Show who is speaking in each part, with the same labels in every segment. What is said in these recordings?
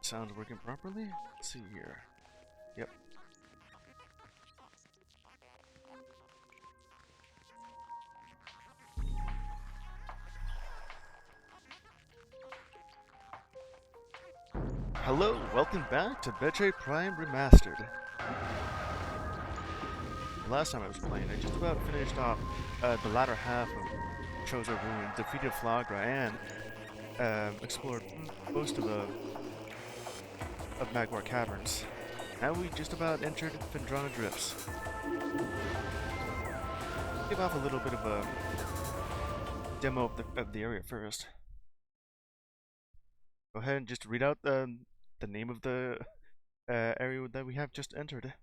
Speaker 1: Sounds working properly? Let's see here. Yep. Hello, welcome back to Metroid Prime Remastered. The last time I was playing, I just about finished off the latter half of Chozo Ruin, defeated Flagra, and explored most of Magmar Caverns. Now we just about entered Phendrana Drifts. Give off a little bit of a demo of the area first. Go ahead and just read out the name of the area that we have just entered.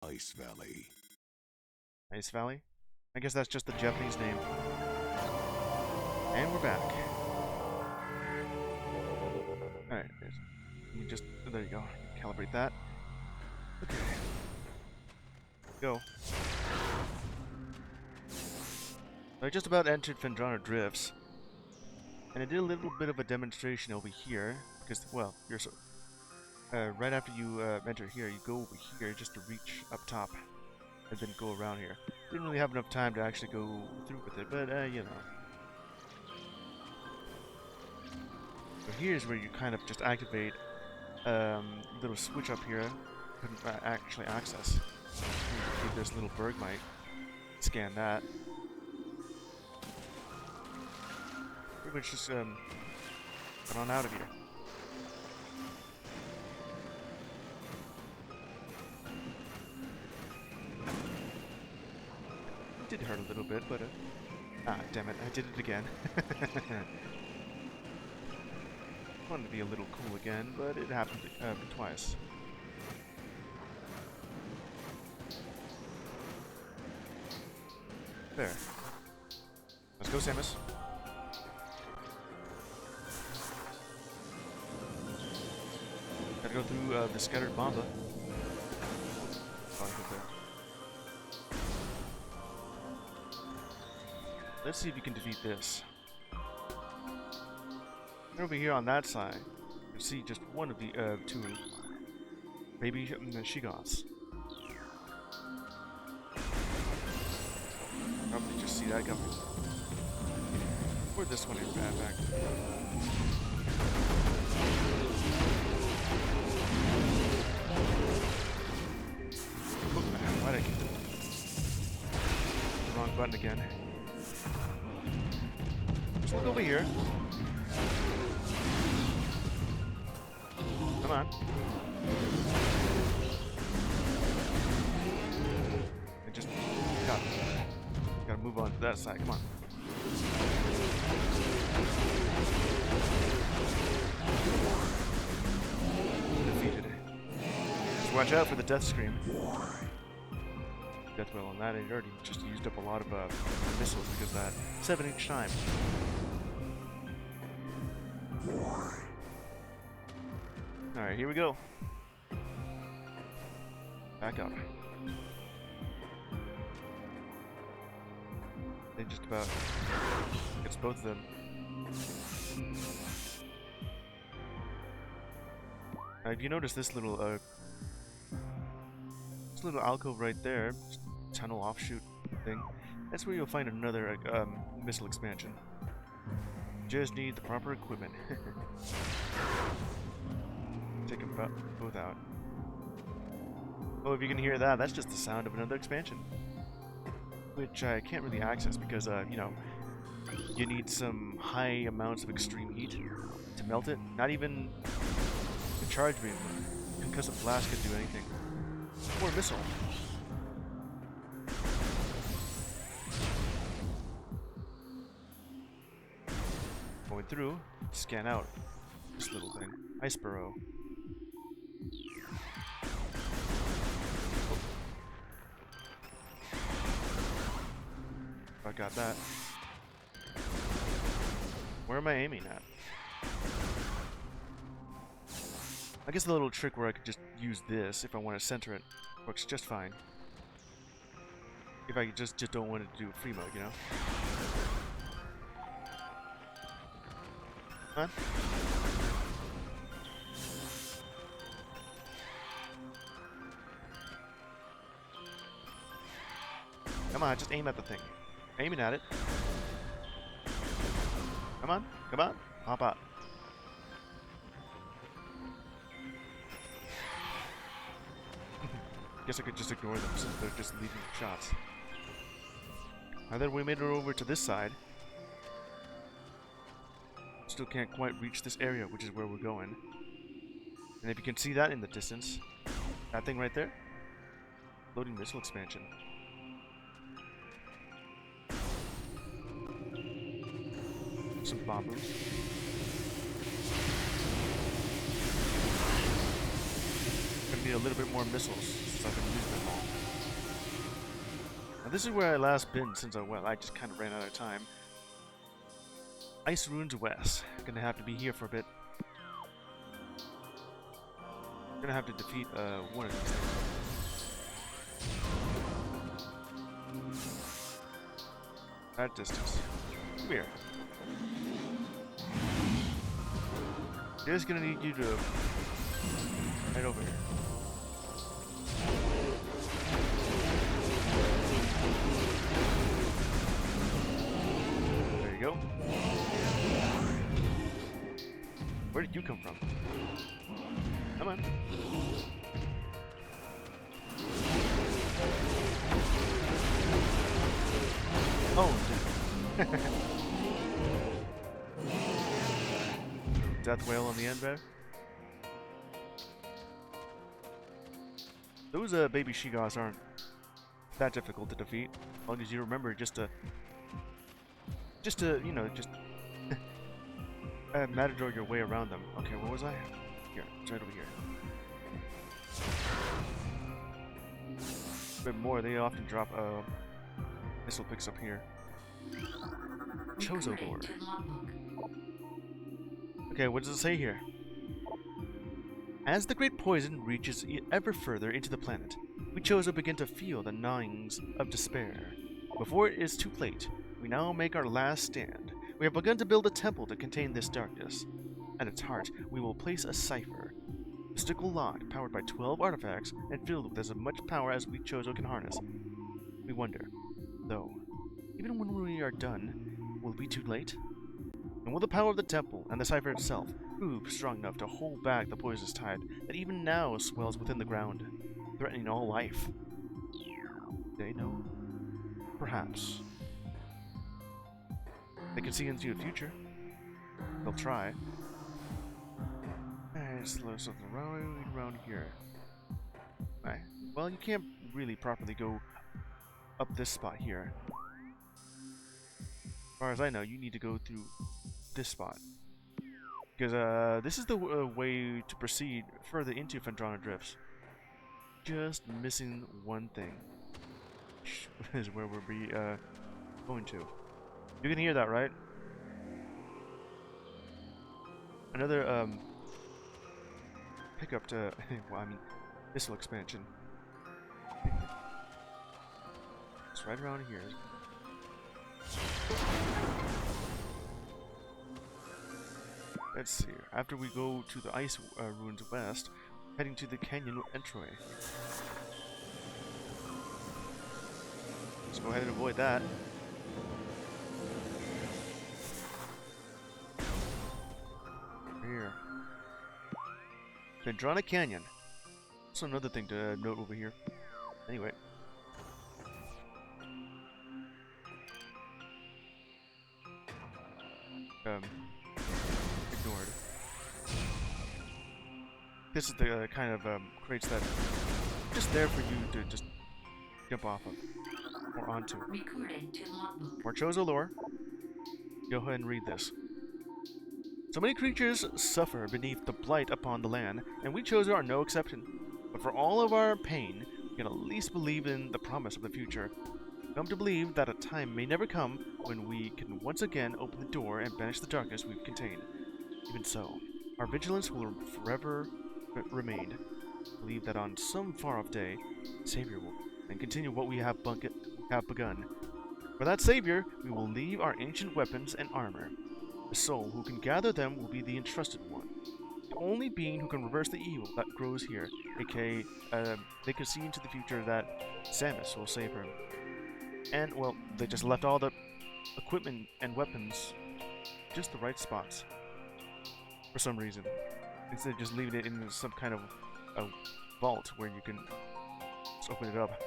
Speaker 2: Ice Valley.
Speaker 1: Ice Valley? I guess that's just the Japanese name. And we're back. Alright, you just, there you go. Calibrate that. Okay. Go. I just about entered Phendrana Drifts, and I did a little bit of a demonstration over here, because, well, you're so... right after you enter here, you go over here just to reach up top, and then go around here. Didn't really have enough time to actually go through with it, but, you know. So here's where you kind of just activate little switch up here. Couldn't actually access. Give this little Bergmite. Scan that. Pretty much just get on out of here. It did hurt a little bit, but ah, damn it! I did it again. Wanted to be a little cool again, but it happened twice. There. Let's go, Samus. Gotta go through the scattered Bomba. Oh, I hit there. Let's see if you can defeat this. And over here on that side, you see just one of the two baby Shigoths. Probably just see that coming. Or this one in back. Oh man, why'd I get the wrong button again? Just look over here. Come on. And just gotta move on to that side. Come on. Defeated. Just watch out for the death scream. Death well on that. It already just used up a lot of missiles because of that 7 each time. Alright, here we go. Back up. They just about gets both of them. Now, if you notice this little alcove right there, tunnel offshoot thing, that's where you'll find another missile expansion. Just need the proper equipment. Take them both out. Oh, if you can hear that, that's just the sound of another expansion. Which I can't really access because, you know, you need some high amounts of extreme heat to melt it. Not even the charge beam, concussive blast could do anything. Or a missile. Going through, scan out this little thing. Ice Burrow. I got that. Where am I aiming at? I guess the little trick where I could just use this if I want to center it works just fine. If I just don't want to do free mode, you know? Huh? Come on, just aim at the thing. Aiming at it. Come on, come on. Hop out. Guess I could just ignore them since they're just leaving shots. And then we made it over to this side. Still can't quite reach this area, which is where we're going. And if you can see that in the distance, that thing right there, floating missile expansion. Some bombers. Gonna need a little bit more missiles since I've been using them all. Now this is where I last been since I just kind of ran out of time. Ice Ruins West. Gonna have to be here for a bit. Gonna have to defeat one of these things. That distance. Come here. Just gonna need you to head over here. There you go. Where did you come from? Come on. Oh, death whale on the end there. Those baby Shigas aren't that difficult to defeat, as long as you remember just to you know, just matador your way around them. Okay, where was I? Here, it's right over here. A bit more, they often drop missile picks up here. Chozo Lord. Okay, what does it say here? As the great poison reaches ever further into the planet, we Chozo begin to feel the gnawings of despair. Before it is too late, we now make our last stand. We have begun to build a temple to contain this darkness. At its heart, we will place a cipher. A mystical lock powered by 12 artifacts and filled with as much power as we Chozo can harness. We wonder, though, even when we are done, will it be too late? And will the power of the temple and the cipher itself prove strong enough to hold back the poisonous tide that even now swells within the ground, threatening all life? They know. Perhaps. They can see into the future. They'll try. There's something around here. Right. Well, you can't really properly go up this spot here. As far as I know, you need to go through this spot. Because this is the way to proceed further into Phendrana Drifts. Just missing one thing. Is where we'll be going to. You can hear that, right? Another pickup to well, I mean, missile expansion. It's right around here. Let's see. After we go to the Ice Ruins West, heading to the Canyon Entryway. Let's go ahead and avoid that. Here. Phendrana Canyon. Also another thing to note over here. Anyway. Ignored. This is the kind of crates that are just there for you to just jump off of or onto. More Chozo lore. Go ahead and read this. So many creatures suffer beneath the blight upon the land, and we Chozo are no exception. But for all of our pain, we can at least believe in the promise of the future. Come to believe that a time may never come when we can once again open the door and banish the darkness we've contained. Even so, our vigilance will forever remain. Believe that on some far-off day, Savior will and continue what we have have begun. For that savior, we will leave our ancient weapons and armor. The soul who can gather them will be the entrusted one. The only being who can reverse the evil that grows here, aka, they can see into the future that Samus will save her. And, well, they just left all the equipment and weapons just the right spots. For some reason. Instead of just leaving it in some kind of a vault where you can just open it up.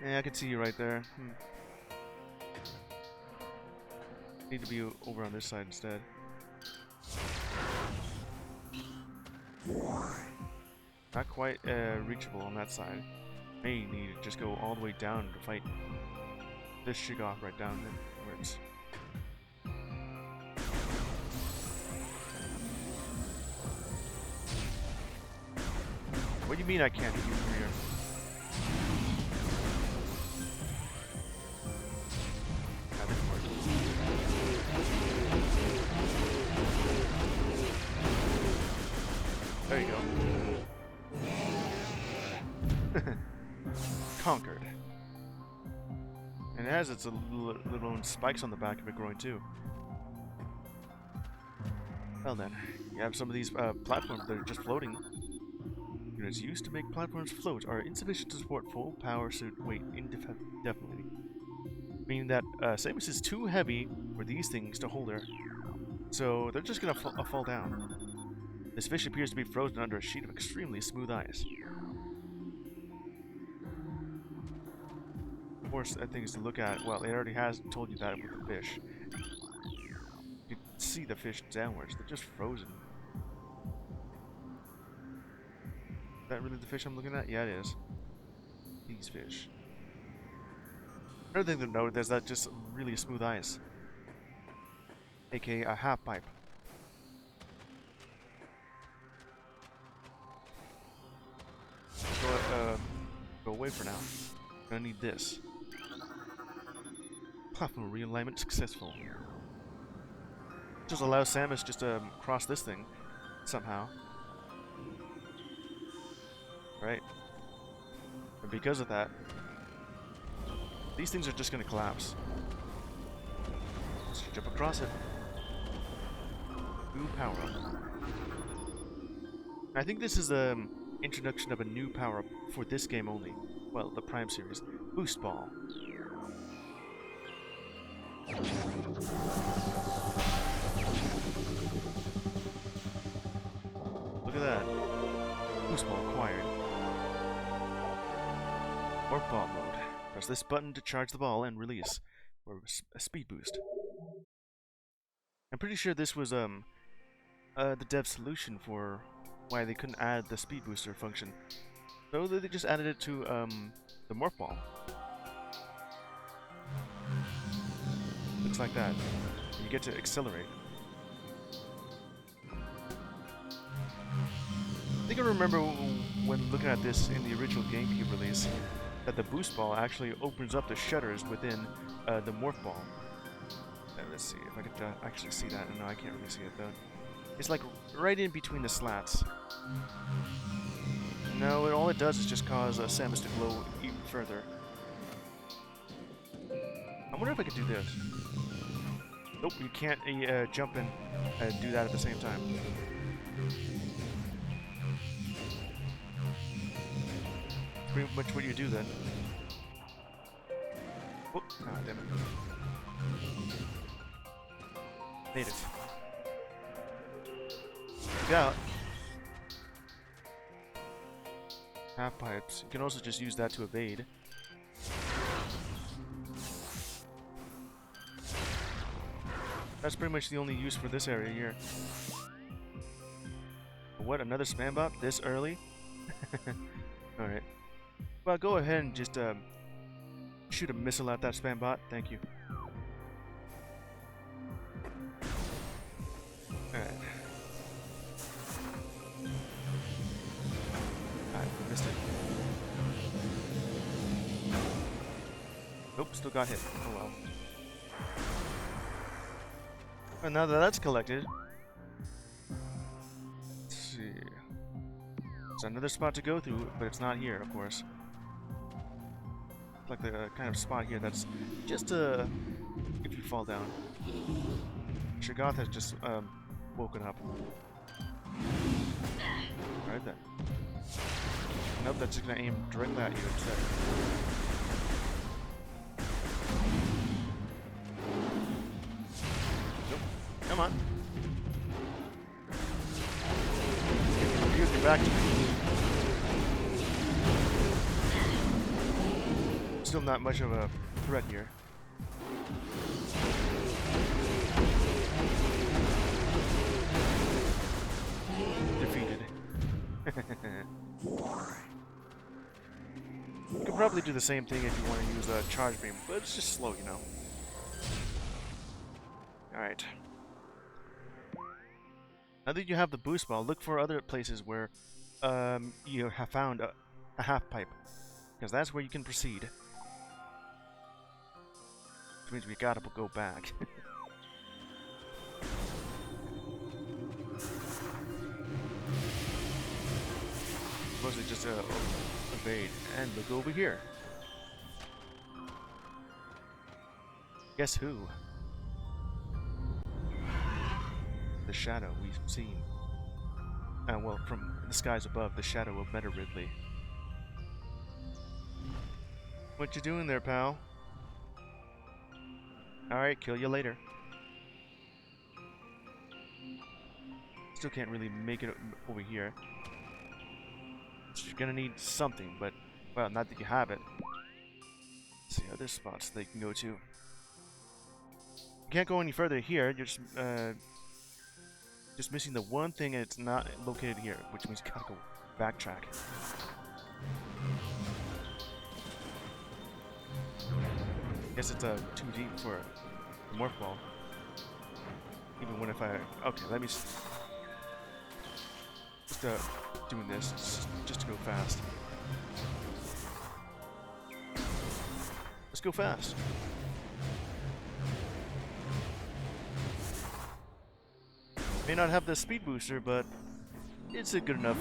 Speaker 1: Yeah, I can see you right there. Need to be over on this side instead. Not quite reachable on that side. May need to just go all the way down to fight this Shigoth right down inwards. What do you mean I can't hit you from here? That didn't work. There you go. Conquered. And it has its little spikes on the back of it growing too. Well then, you have some of these platforms that are just floating. Units used to make platforms float are insufficient to support full power weight indefinitely. Meaning that Samus is too heavy for these things to hold her. So they're just gonna fall down. This fish appears to be frozen under a sheet of extremely smooth ice. Of course, things to look at. Well, it already has told you that with the fish. You can see the fish downwards. They're just frozen. Is that really the fish I'm looking at? Yeah, it is. These fish. Another thing to note is that just really smooth ice. AKA a half pipe. Go away for now. Gonna need this. Platform realignment successful. Just allows Samus just to cross this thing somehow. Right? And because of that, these things are just gonna collapse. Let's jump across it. New power up. I think this is the introduction of a new power up for this game only. Well, the Prime series. Boost Ball. Look at that. Boost Ball acquired. Or ball mode. Press this button to charge the ball and release. Or a speed boost. I'm pretty sure this was the dev solution for why they couldn't add the speed booster function. So they just added it to the morph ball. Looks like that. You get to accelerate. I think I remember when looking at this in the original GameCube release that the boost ball actually opens up the shutters within the morph ball. Let's see if I could actually see that. No, I can't really see it though. It's like right in between the slats. No, all it does is just cause Samus to glow even further. I wonder if I could do this. Nope, you can't jump and do that at the same time. Pretty much what you do then. Whoop! Ah, damn it. Made it. Look out. Half pipes. You can also just use that to evade. That's pretty much the only use for this area here. What? Another spam bot this early? Alright. Well, go ahead and just shoot a missile at that spam bot. Thank you. Alright. Missed it. Nope, still got hit. Oh well. And now that that's collected, let's see. There's another spot to go through, but it's not here, of course. like the kind of spot here that's just if you fall down. Shoggoth has just woken up. Alright then. Nope, that's just gonna aim directly at you instead. Nope. Come on. Use your back to me. Still not much of a threat here. Defeated. You could probably do the same thing if you want to use a charge beam, but it's just slow, you know. Alright. Now that you have the boost ball, look for other places where you have found a half pipe. Because that's where you can proceed. Which means we gotta go back. Mostly just evade. And look over here. Guess who? The shadow we've seen. Well, from the skies above, the shadow of Meta Ridley. What you doing there, pal? Alright, kill you later. Still can't really make it over here. So you're gonna need something, but, well, not that you have it. Let's see other spots they can go to. You can't go any further here, you're just missing the one thing and it's not located here, which means you gotta go backtrack. Guess it's too deep for a morph ball. Even when if I... Okay, let me... Just doing this, just to go fast. Let's go fast. May not have the speed booster, but it's a good enough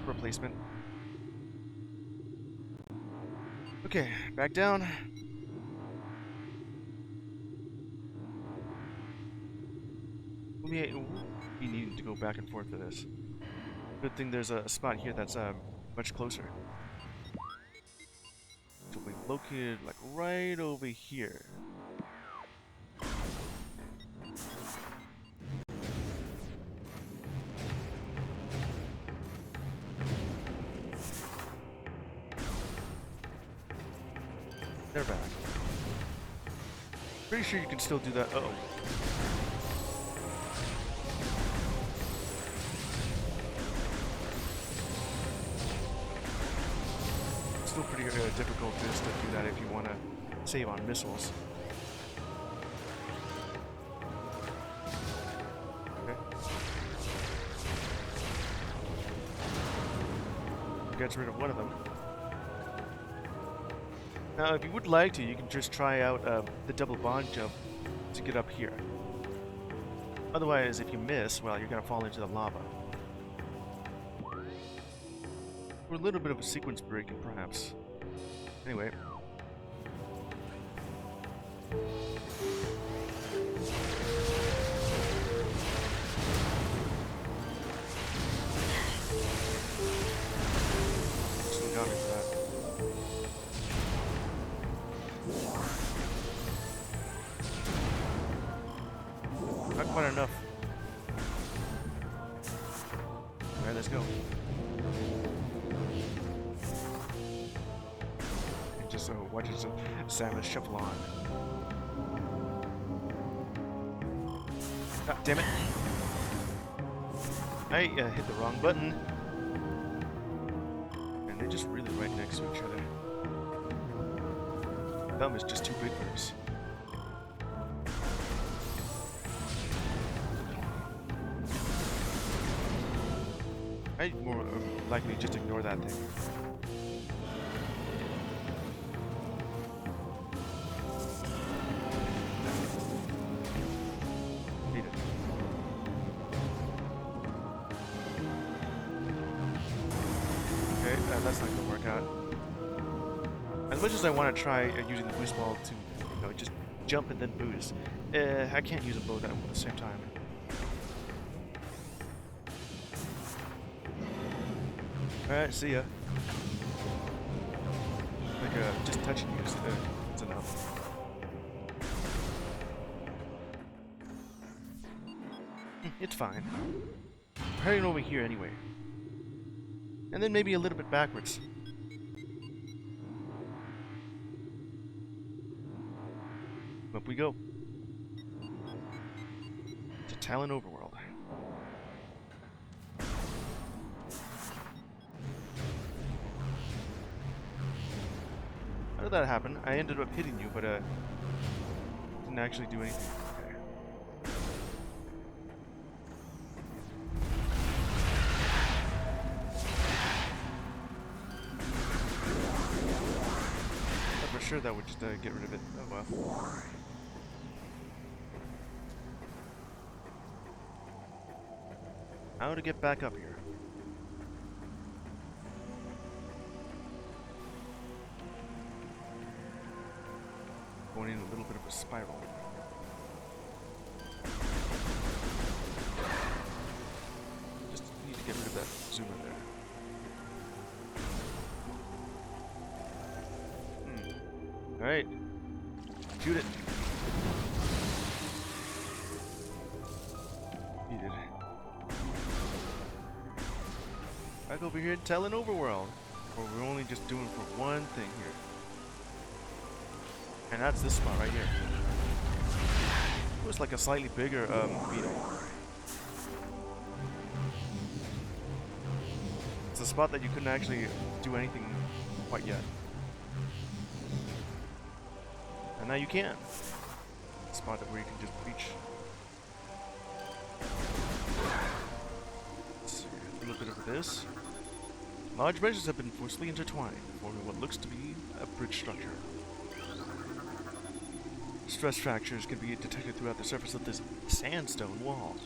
Speaker 1: replacement. Okay, back down. We need to go back and forth for this. Good thing there's a spot here that's much closer. So we located like right over here. They're back. Pretty sure you can still do that. Uh-oh. Still pretty difficult just to do that if you want to save on missiles. Okay. Gets rid of one of them. Now, if you would like to, you can just try out the double bond jump to get up here. Otherwise, if you miss, well, you're going to fall into the lava. Or a little bit of a sequence breaking, perhaps. Anyway. Still got me for that. Not quite enough. Alright, let's go. And just watches Samus shuffle on. God damn it. I hit the wrong button. And they're just really right next to each other. Thumb is just too big for this. I'd more likely just ignore that thing. Need it. Okay, that's not gonna work out. As much as I want to try using the boost ball to, you know, just jump and then boost, I can't use them both at the same time. Alright, see ya. Like, just touching you is enough. It's fine. We're heading over here anyway. And then maybe a little bit backwards. Up we go. To Talon Overworld. How did that happen? I ended up hitting you, but didn't actually do anything. Okay. I'm for sure that would just get rid of it. Oh well. How to get back up here? Going in a little bit of a spiral. Just need to get rid of that zoomer there. Alright. Shoot it. Needed. Back over here at Talon Overworld, where we're only just doing for one thing here. And that's this spot right here. It was like a slightly bigger beetle. It's a spot that you couldn't actually do anything quite yet. And now you can. A spot where you can just reach. Let's see, a little bit of this. Large bridges have been forcefully intertwined, forming what looks to be a bridge structure. Stress fractures can be detected throughout the surface of this sandstone wall.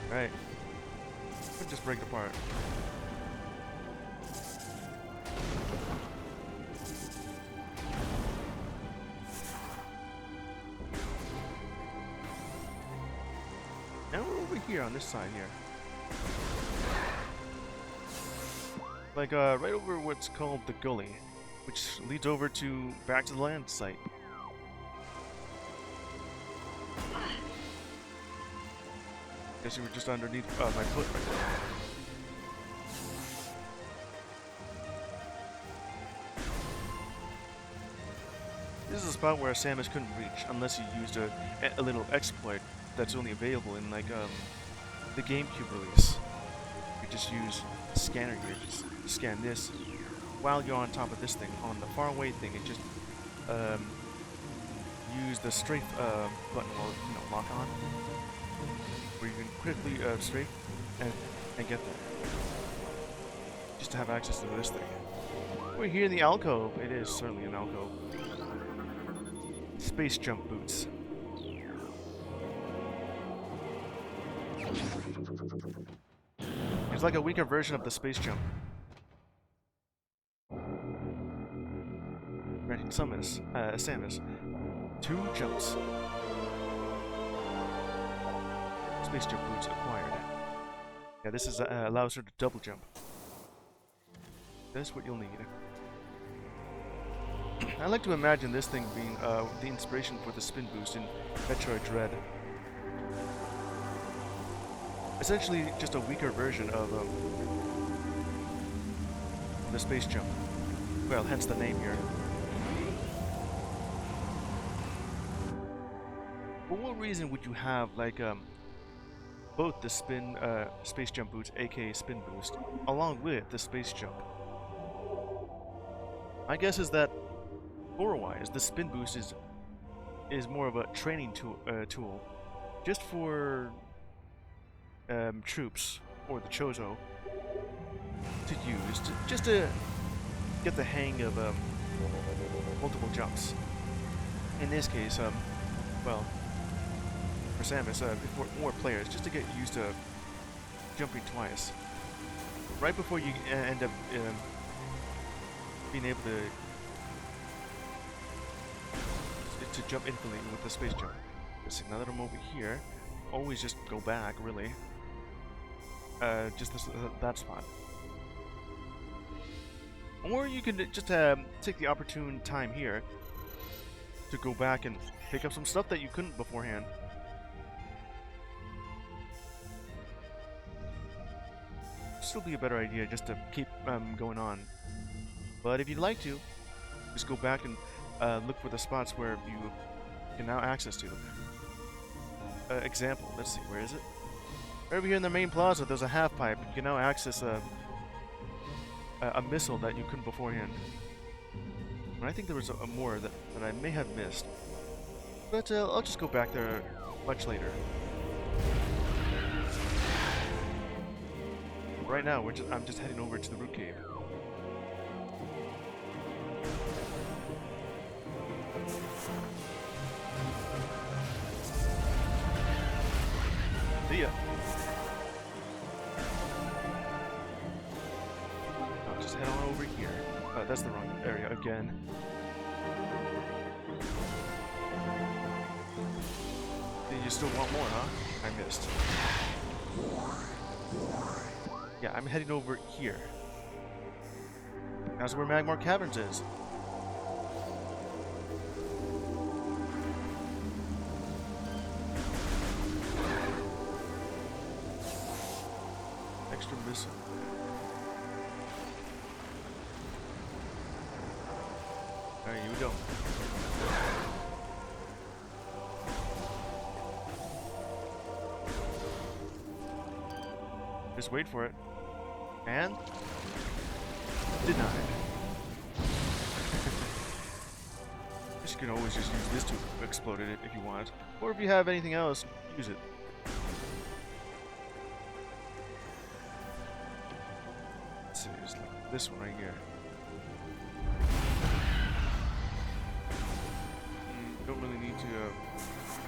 Speaker 1: Right. Could just break it apart. Now we're over here on this side here. Like, right over what's called the gully, which leads over to back to the land site. Guess you were just underneath my foot right there. This is a spot where Samus couldn't reach unless you used a little exploit that's only available in like the GameCube release. You just use a scanner here, just scan this. While you're on top of this thing, on the far away thing, it just use the strafe button or lock on, where you can quickly strafe and get there. Just to have access to this thing. We're here in the alcove. It is certainly an alcove. Space jump boots. It's like a weaker version of the space jump. Granting Samus 2 jumps. Space jump boots acquired. Yeah, this is allows her to double jump. That's what you'll need. I like to imagine this thing being the inspiration for the spin boost in Metroid Dread. Essentially, just a weaker version of the space jump. Well, hence the name here. For what reason would you have like both the space jump boots, aka spin boost, along with the space jump? My guess is that lore-wise, the spin boost is more of a training tool, just for troops or the Chozo to use, just to get the hang of multiple jumps. In this case, well, for Samus, for more players, just to get used to jumping twice. Right before you end up being able to jump infinitely with the space jump. Let's see, now that I'm over here, always just go back, really. Just that spot. Or you can just take the opportune time here to go back and pick up some stuff that you couldn't beforehand. Still be a better idea just to keep going on. But if you'd like to, just go back and look for the spots where you can now access to. Example, let's see, where is it? Right over here in the main plaza, there's a half pipe. You can now access a missile that you couldn't beforehand. And I think there was a more that I may have missed. But I'll just go back there much later. Right now, I'm just heading over to the root cave. See ya. Oh, just head on over here. Oh, that's the wrong area again. You still want more, huh? I missed. Yeah, I'm heading over here. That's where Magmar Caverns is. Extra missile. Alright, here we go. Just wait for it. And denied. You can always just use this to explode it if you want. Or if you have anything else, use it. Let's see, there's like this one right here. Don't really need to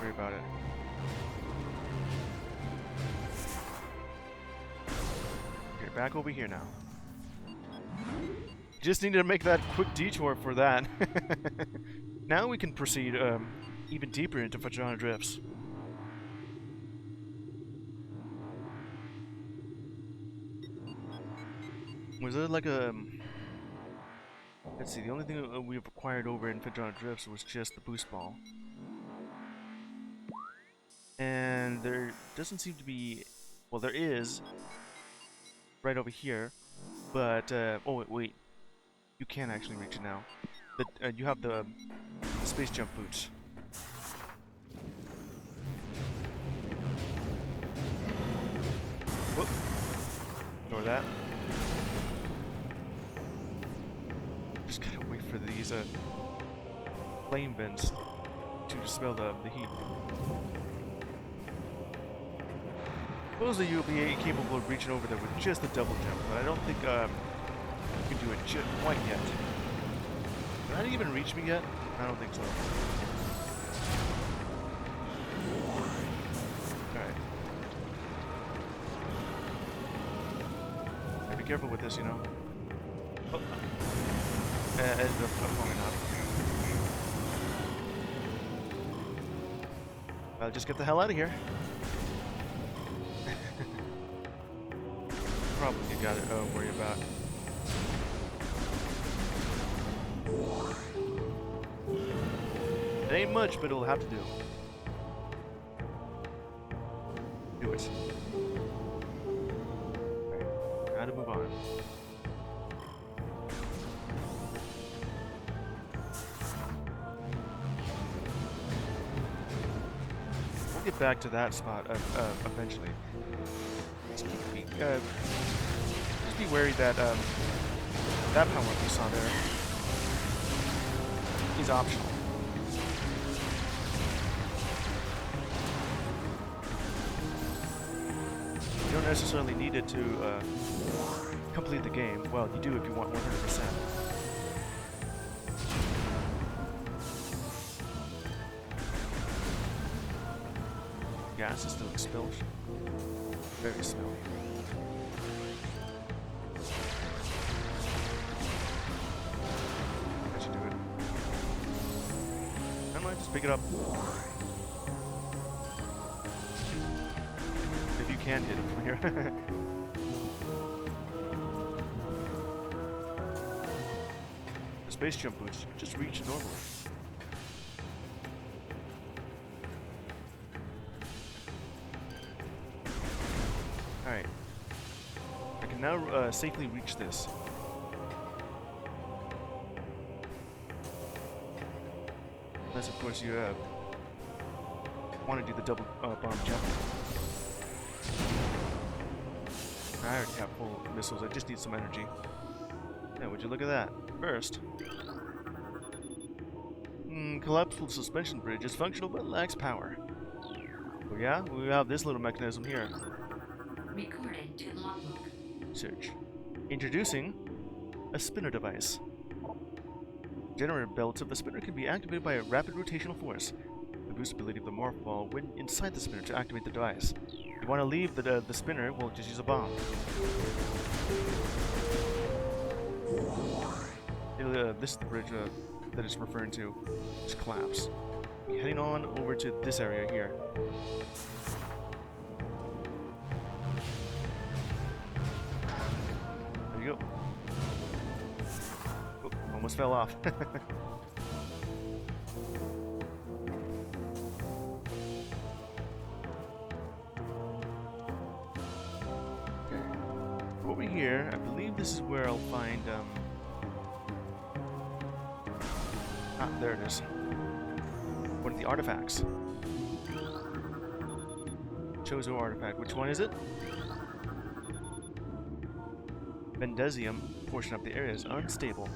Speaker 1: worry about it. Back over here now. Just needed to make that quick detour for that. Now we can proceed even deeper into Vagina Drifts. Was there like a... let's see, the only thing we've acquired over in Vagina Drifts was just the boost ball. And there doesn't seem to be... well, there is... right over here, but oh wait, you can actually reach it now. You have the space jump boots. Whoop! Ignore that. Just gotta wait for these flame vents to dispel the heat. Supposedly you'll be capable of reaching over there with just a double jump, but I don't think you can do it quite yet. Did that even reach me yet? I don't think so. Alright. Yeah, be careful with this, you know. Oh. I ended up falling out. I'll just get the hell out of here. Probably you got it. Oh, worry about. It ain't much, but it'll have to do. Do it. Right. Now to move on. We'll get back to that spot eventually. Just be wary that that power up you saw there is optional. You don't necessarily need it to complete the game. Well, you do if you want 100%. Gas is still expelled. Very smelly. fine, just pick it up. If you can hit it from here. The space jump boots just reach normally. Alright. I can now safely reach this. Unless, of course, you want to do the double bomb jump. I already have full missiles, I just need some energy. Yeah, would you look at that? First. Collapsible suspension bridge is functional but lacks power. Oh yeah? We have this little mechanism here.
Speaker 2: Recorded to logbook.
Speaker 1: Search. Introducing a spinner device. Generator belts of the spinner can be activated by a rapid rotational force. The boost ability of the morph ball when inside the spinner to activate the device. If you want to leave the spinner, we'll just use a bomb. This is the bridge that it's referring to. Just collapse. Heading on over to this area here. There you go. Oh, almost fell off. Over here, I believe this is where I'll find, there it is. One of the artifacts. Chozo artifact. Which one is it? Bendezium portion of the area is unstable.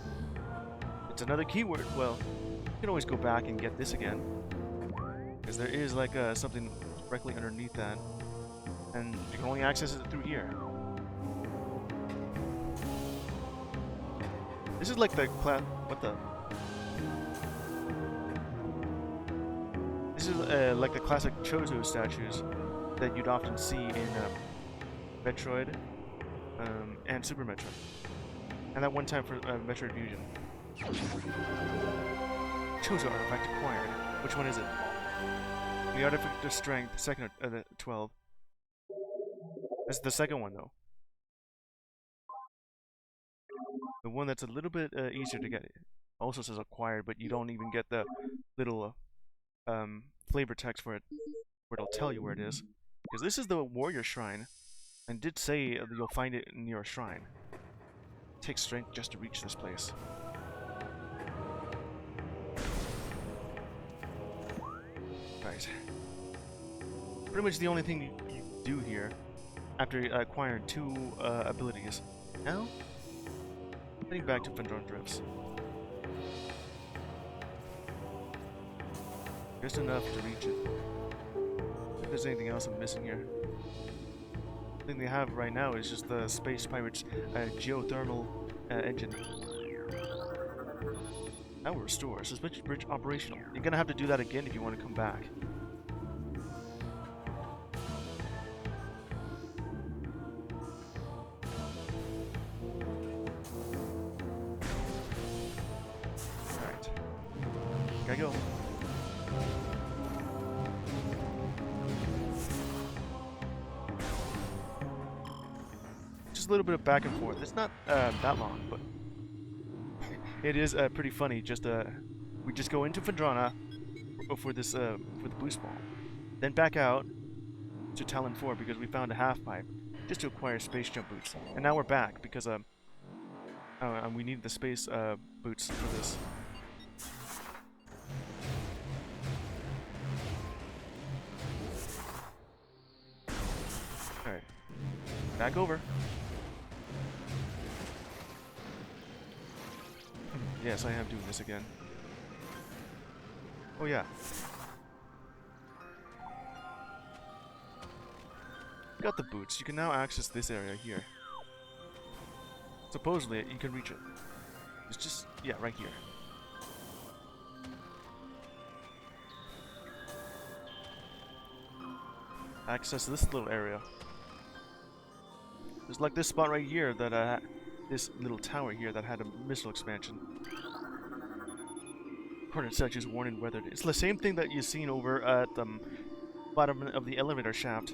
Speaker 1: It's another keyword. Well, you can always go back and get this again. Because there is like something directly underneath that. And you can only access it through here. This is like the what the? This is like the classic Chozo statues that you'd often see in Metroid and Super Metroid. And that one time for Metroid Fusion. Chozo artifact acquired. Which one is it? The artifact of strength, second 12. That's the second one though. The one that's a little bit easier to get. Also says acquired, but you don't even get the little flavor text for it, where it'll tell you where it is. Because this is the warrior shrine, and did say you'll find it near a shrine. It takes strength just to reach this place. Right. Pretty much the only thing you do here, after acquiring 2 abilities. Now, heading back to Fendron Drifts. Just enough to reach it. If there's anything else I'm missing here. The thing they have right now is just the Space Pirates geothermal engine. Now we're restored. Suspension bridge operational. You're gonna have to do that again if you want to come back. Alright. Gotta go. A little bit of back and forth. It's not that long, but it is pretty funny. Just we just go into Phendrana for this for the boost ball, then back out to Talon 4 because we found a half pipe just to acquire space jump boots, and now we're back because we need the space boots for this. All right, back over. Yes, I am doing this again. Oh yeah. Got the boots. You can now access this area here. Supposedly, you can reach it. It's just, yeah, right here. Access this little area. There's like this spot right here that this little tower here that had a missile expansion. Coordinate statues worn and weathered. It's the same thing that you've seen over at the bottom of the elevator shaft.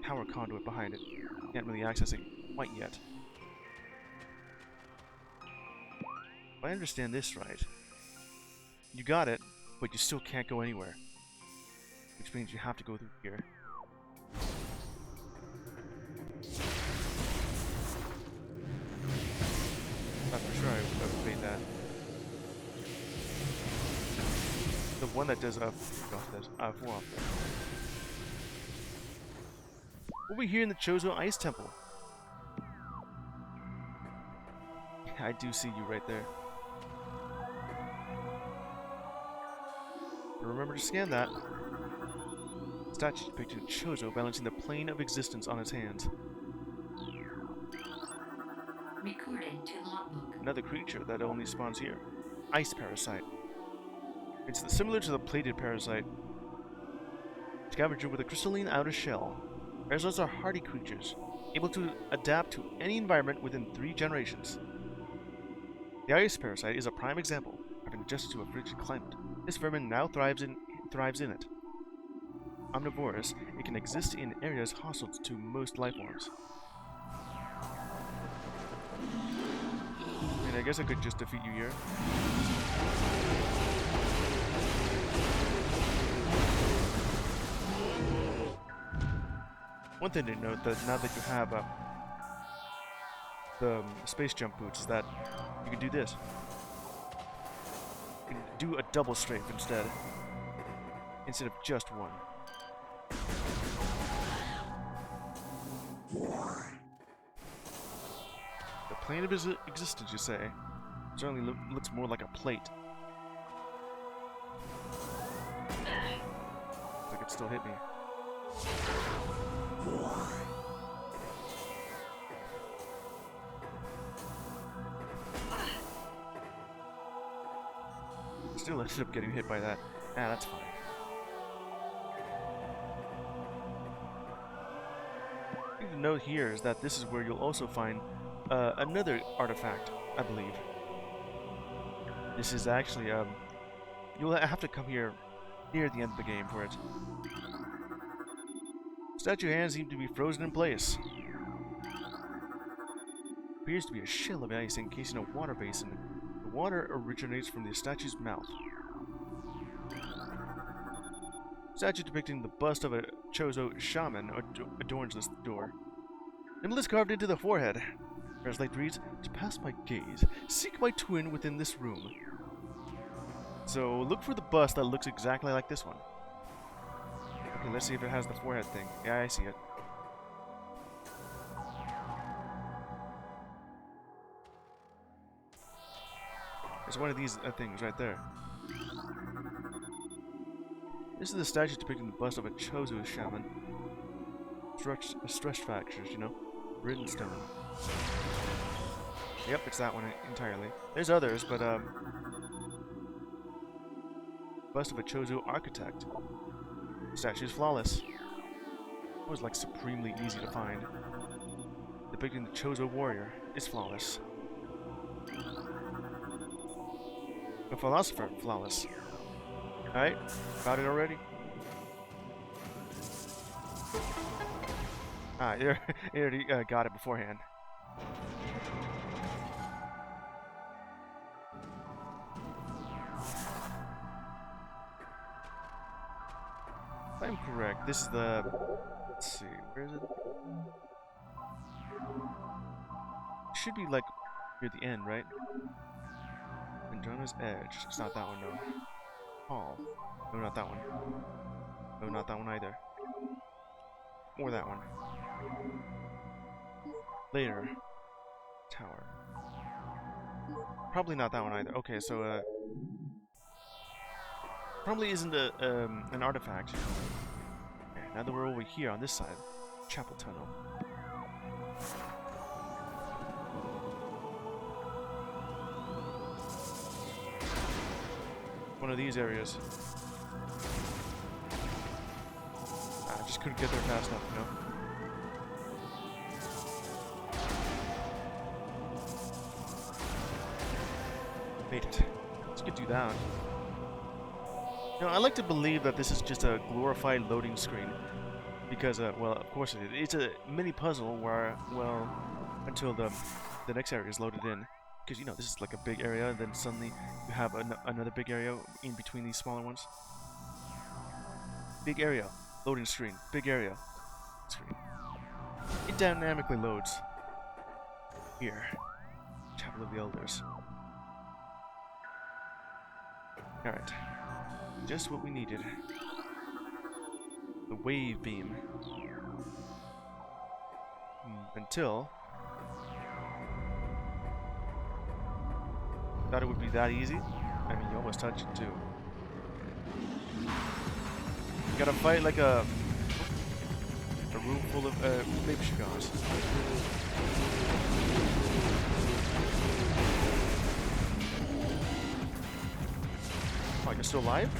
Speaker 1: Power conduit behind it. Can't really access it quite yet. If I understand this right, you got it, but you still can't go anywhere. Which means you have to go through here. Not for sure I would made that. The one that does 4 off there. Over here in the Chozo Ice Temple. Yeah, I do see you right there. Remember to scan that. Statue depicting Chozo balancing the plane of existence on his hands.
Speaker 2: Recorded to logbook.
Speaker 1: Another creature that only spawns here. Ice parasite. It's similar to the plated parasite. Scavenger with a crystalline outer shell. Parasites are hardy creatures, able to adapt to any environment within 3 generations. The ice parasite is a prime example, having adjusted to a frigid climate. This vermin now thrives in it. Omnivorous, it can exist in areas hostile to most life forms. And I guess I could just defeat you here. One thing to note that now that you have the space jump boots is that you can do this. You can do a double strafe instead of just one. The plane of existence, you say, certainly looks more like a plate. Like it still hit me. Still ended up getting hit by that. Ah, that's fine. The thing to note here is that this is where you'll also find another artifact, I believe. This is actually, you'll have to come here near the end of the game for it. Statue hands seem to be frozen in place. Appears to be a shell of ice encasing a water basin. The water originates from the statue's mouth. Statue depicting the bust of a Chozo shaman adorns this door. Symbol is carved into the forehead. Translate reads, "To pass my gaze, seek my twin within this room." So look for the bust that looks exactly like this one. Okay, let's see if it has the forehead thing. Yeah, I see it. It's one of these things right there. This is the statue depicting the bust of a Chozo shaman. Stretched fractures, you know? Written stone. Yep, it's that one entirely. There's others, but bust of a Chozo architect. Statue is flawless. It was like supremely easy to find. Depicting the Chozo warrior is flawless. A philosopher, flawless. Alright, got it already? Ah, you already got it beforehand. If I'm correct, this is the... Let's see, where is it? It should be like near the end, right? Androna's Edge. It's not that one, no. Hall. No, not that one. No, not that one either. Or that one. Later. Tower. Probably not that one either. Okay, so, probably isn't an artifact. Okay, now that we're over here on this side. Chapel Tunnel. One of these areas. I just couldn't get there fast enough, you know? Made it. Let's get do that. Now, I like to believe that this is just a glorified loading screen. Because, well, of course it is. It's a mini puzzle where, well, until the next area is loaded in. Because, you know, this is like a big area, and then suddenly you have another big area in between these smaller ones. Big area, loading screen. Big area, screen. It dynamically loads. Here. Chapel of the Elders. Alright. Just what we needed. The wave beam. Until... Thought it would be that easy. I mean, you almost touched it too. You gotta fight like a room full of baby shigars. Oh, you're still alive?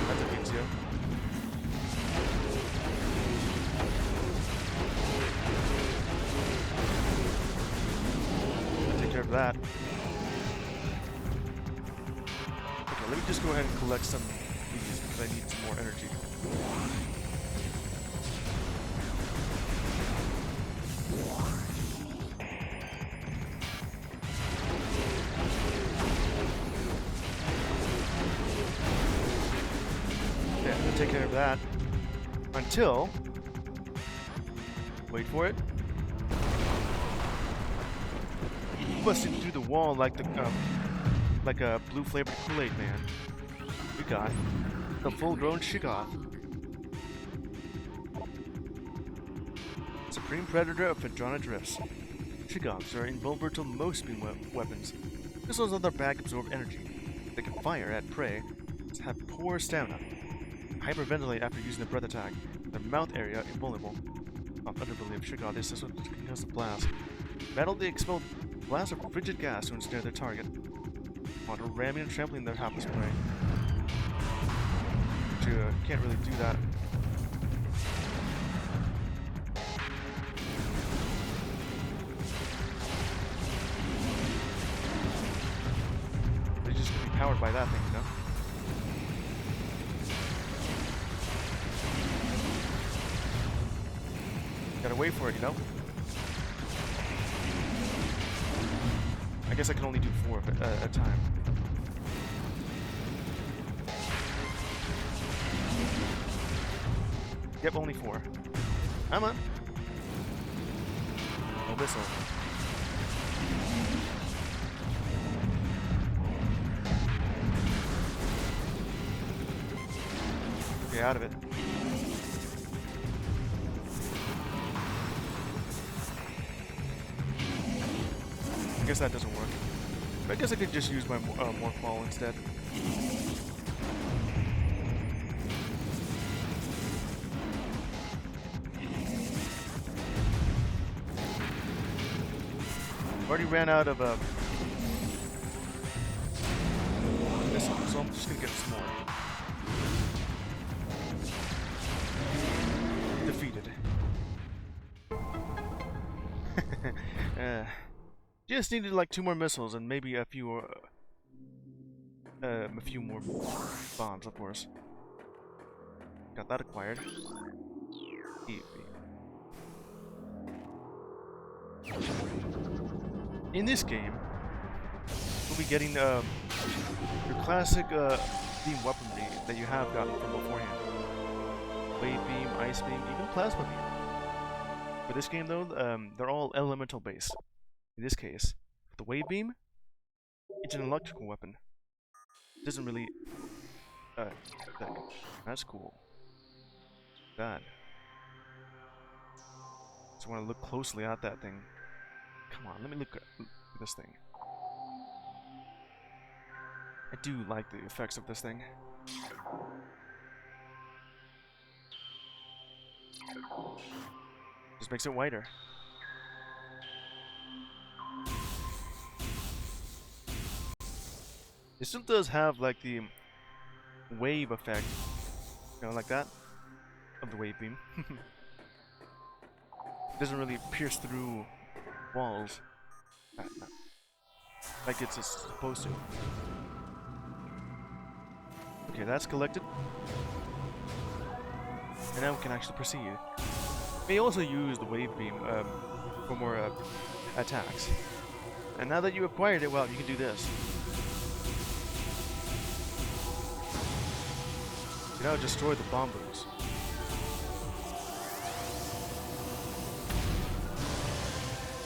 Speaker 1: That defeats you. Take care of that. Okay, let me just go ahead and collect some of these because I need some more energy. Okay, I'm gonna take care of that until, wait for it, busting through the wall like a blue flavored Kool-Aid man. We got the full-grown Shiggoth, supreme predator of Phadrana Drifts. Shiggoths are invulnerable to most beam weapons. Missiles on their back absorb energy. They can fire at prey, have poor stamina, hyperventilate after using a breath attack. Their mouth area invulnerable. Underbelly of Shiggoth is system to concussive blast. Battle the expelled blast of frigid gas to ensnare their target. Water ramming and trampling their hapless prey. But you can't really do that. They're just gonna be powered by that thing, you know? Gotta wait for it, you know? I guess I can only do 4 of it at a time. Yep, only 4. I'm on. No missile. Get out of it. I guess that doesn't work. But I guess I could just use my Morph Ball instead. Already ran out of missiles, so I'm just gonna get some more. Defeated. Just needed like 2 more missiles and maybe a few more bombs, of course. Got that acquired. Easy. In this game, we'll be getting your classic beam weaponry that you have gotten from beforehand. Wave beam, ice beam, even plasma beam. For this game though, they're all elemental based. In this case, the wave beam, it's an electrical weapon. It doesn't really that's cool. Bad. So I want to look closely at that thing. Come on, let me look at this thing. I do like the effects of this thing. Just makes it whiter. This one does have like the wave effect, you know, like that. of the wave beam. Doesn't really pierce through walls like it's supposed to. Okay, that's collected. And now we can actually proceed. You may also use the wave beam for more attacks. And now that you acquired it, well, you can do this. You now destroy the bombers.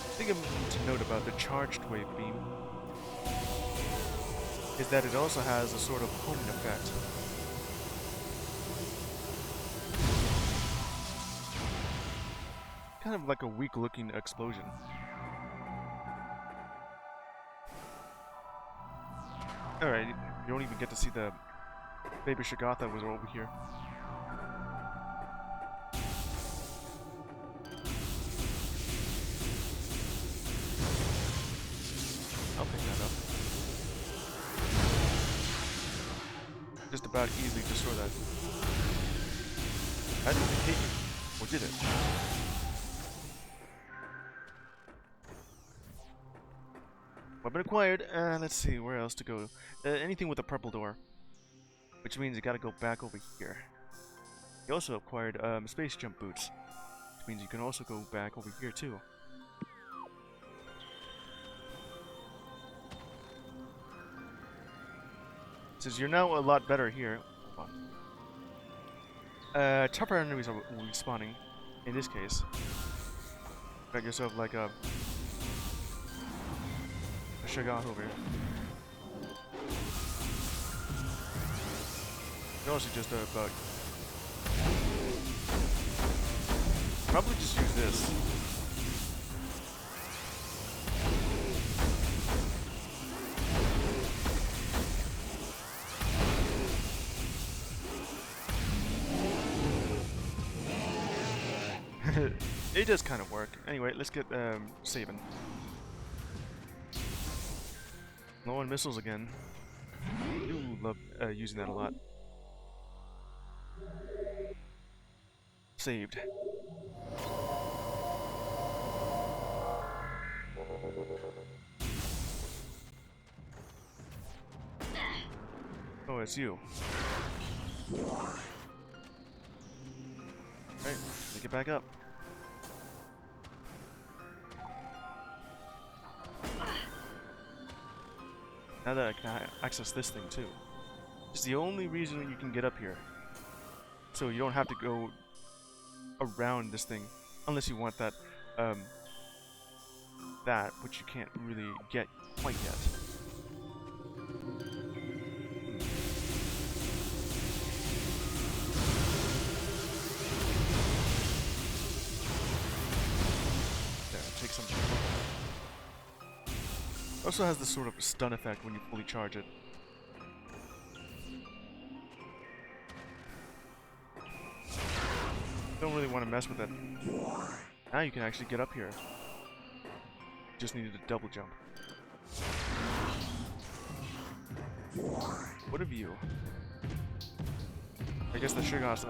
Speaker 1: I think to note about the charged wave beam is that it also has a sort of homing effect. Kind of like a weak-looking explosion. Alright, you don't even get to see the baby Shagatha was over here. I'll pick that up. Just about easily destroy that. I didn't even hit you. Or did it? Weapon acquired. Let's see, where else to go? Anything with a purple door. Which means you gotta go back over here. You also acquired space jump boots. Which means you can also go back over here too. Since you're now a lot better here. Hold on. Tougher enemies are respawning. In this case. Got yourself like a Shagat over here. You also just a bug. Probably just use this. It does kind of work. Anyway, let's get saving. Low on missiles again. I do love using that a lot. Saved. Oh, it's you. Alright, pick it back up. Now that I can access this thing too. It's the only reason you can get up here. So you don't have to go around this thing. Unless you want that, which you can't really get quite yet. There, take some. Also has this sort of stun effect when you fully charge it. Don't really want to mess with it. Now you can actually get up here. Just needed a double jump. What a view. I guess the Shigats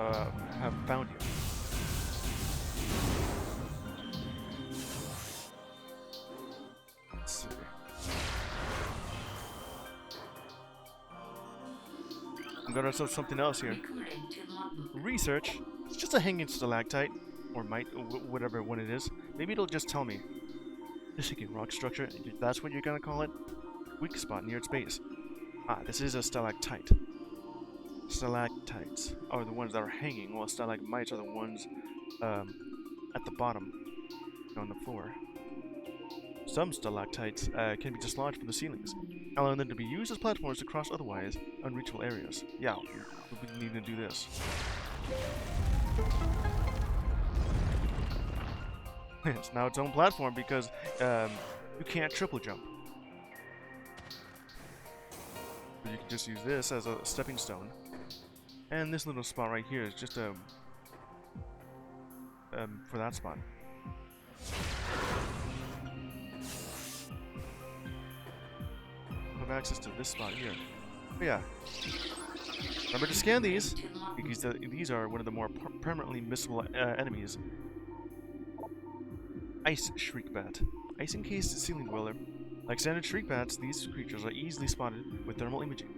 Speaker 1: have found you. Let's see. I've got ourselves something else here. Research. It's just a hanging stalactite, or mite, or whatever one it is. Maybe it'll just tell me. This hanging rock structure, if that's what you're gonna call it. Weak spot near its base. Ah, this is a stalactite. Stalactites are the ones that are hanging, while stalagmites are the ones at the bottom, on the floor. Some stalactites can be dislodged from the ceilings, allowing them to be used as platforms to cross otherwise unreachable areas. Yeah, we need to do this. It's now its own platform because you can't triple jump. But you can just use this as a stepping stone. And this little spot right here is just for that spot. I have access to this spot here. But yeah. Remember to scan these. because these are one of the more permanently missable enemies. Ice Shriekbat. Ice-encased ceiling dweller. Like standard Shriekbats, these creatures are easily spotted with thermal imaging.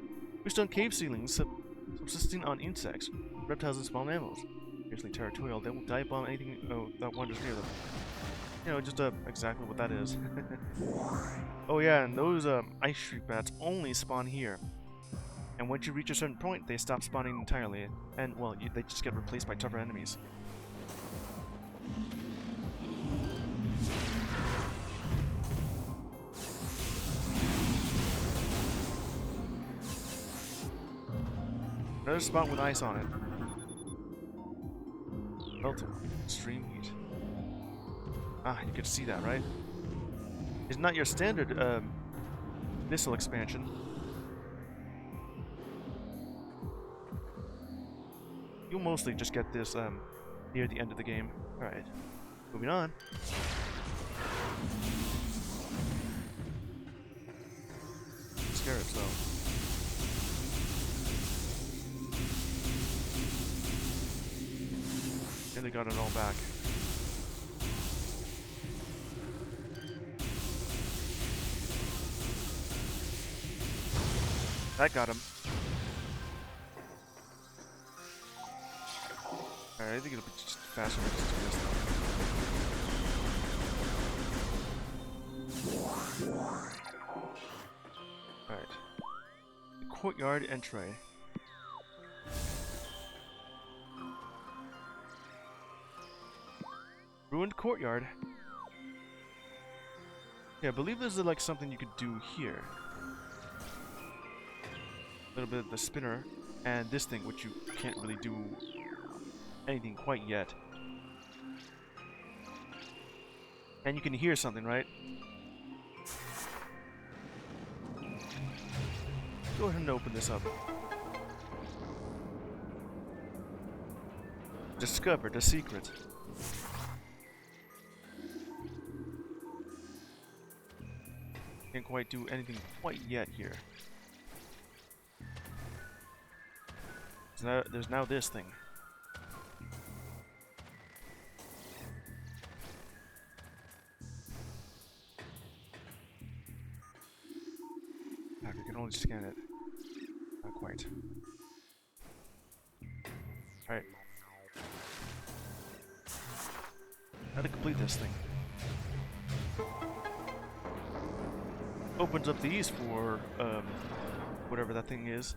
Speaker 1: Roost on cave ceilings, subsisting on insects, reptiles, and small mammals. Fiercely territorial, they will dive bomb anything that wanders near them. You know, just exactly what that is. Oh yeah, and those ice Shriekbats only spawn here. And once you reach a certain point, they stop spawning entirely. And, well, they just get replaced by tougher enemies. Another spot with ice on it. Melted. Extreme heat. Ah, you can see that, right? It's not your standard missile expansion. You'll mostly just get this near the end of the game. Alright, moving on. Scarabs, though. And they got it all back. That got him. Alright, I think it'll be just faster to do this though. Alright. The courtyard entry. Ruined courtyard. Yeah, I believe there's like something you could do here. A little bit of the spinner, and this thing, which you can't really do anything quite yet. And you can hear something, right? Go ahead and open this up. Discover the secret. Can't quite do anything quite yet here. There's now this thing. I can only scan it. Not quite. Alright. How to complete this thing. Opens up these for whatever that thing is.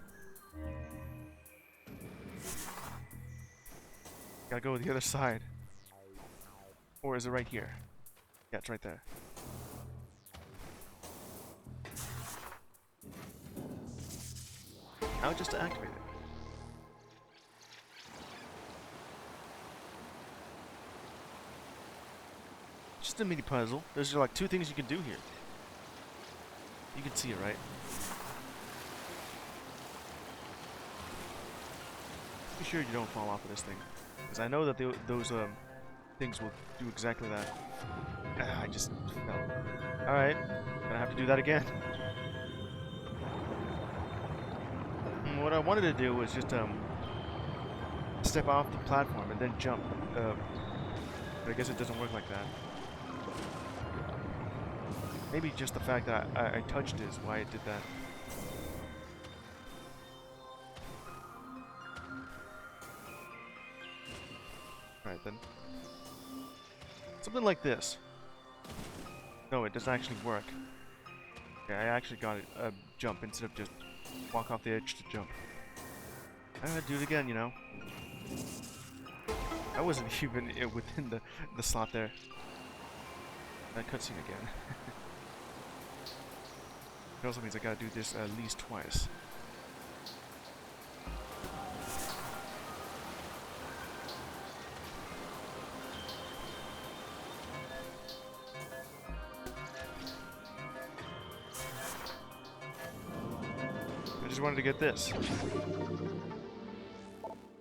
Speaker 1: Gotta go to the other side. Or is it right here? Yeah, it's right there. Now just to activate it. Just a mini puzzle. There's like two things you can do here. You can see it, right? Be sure you don't fall off of this thing. Because I know that those things will do exactly that. I just fell. Alright, gonna have to do that again. What I wanted to do was just step off the platform and then jump. But I guess it doesn't work like that. Maybe just the fact that I touched is why it did that. Alright then. Something like this. No, it doesn't actually work. Yeah, I actually got it jump instead of just walk off the edge to jump. I'm gonna do it again, you know. I wasn't even within the slot there. That cutscene again. It also means I gotta do this at least twice. I just wanted to get this.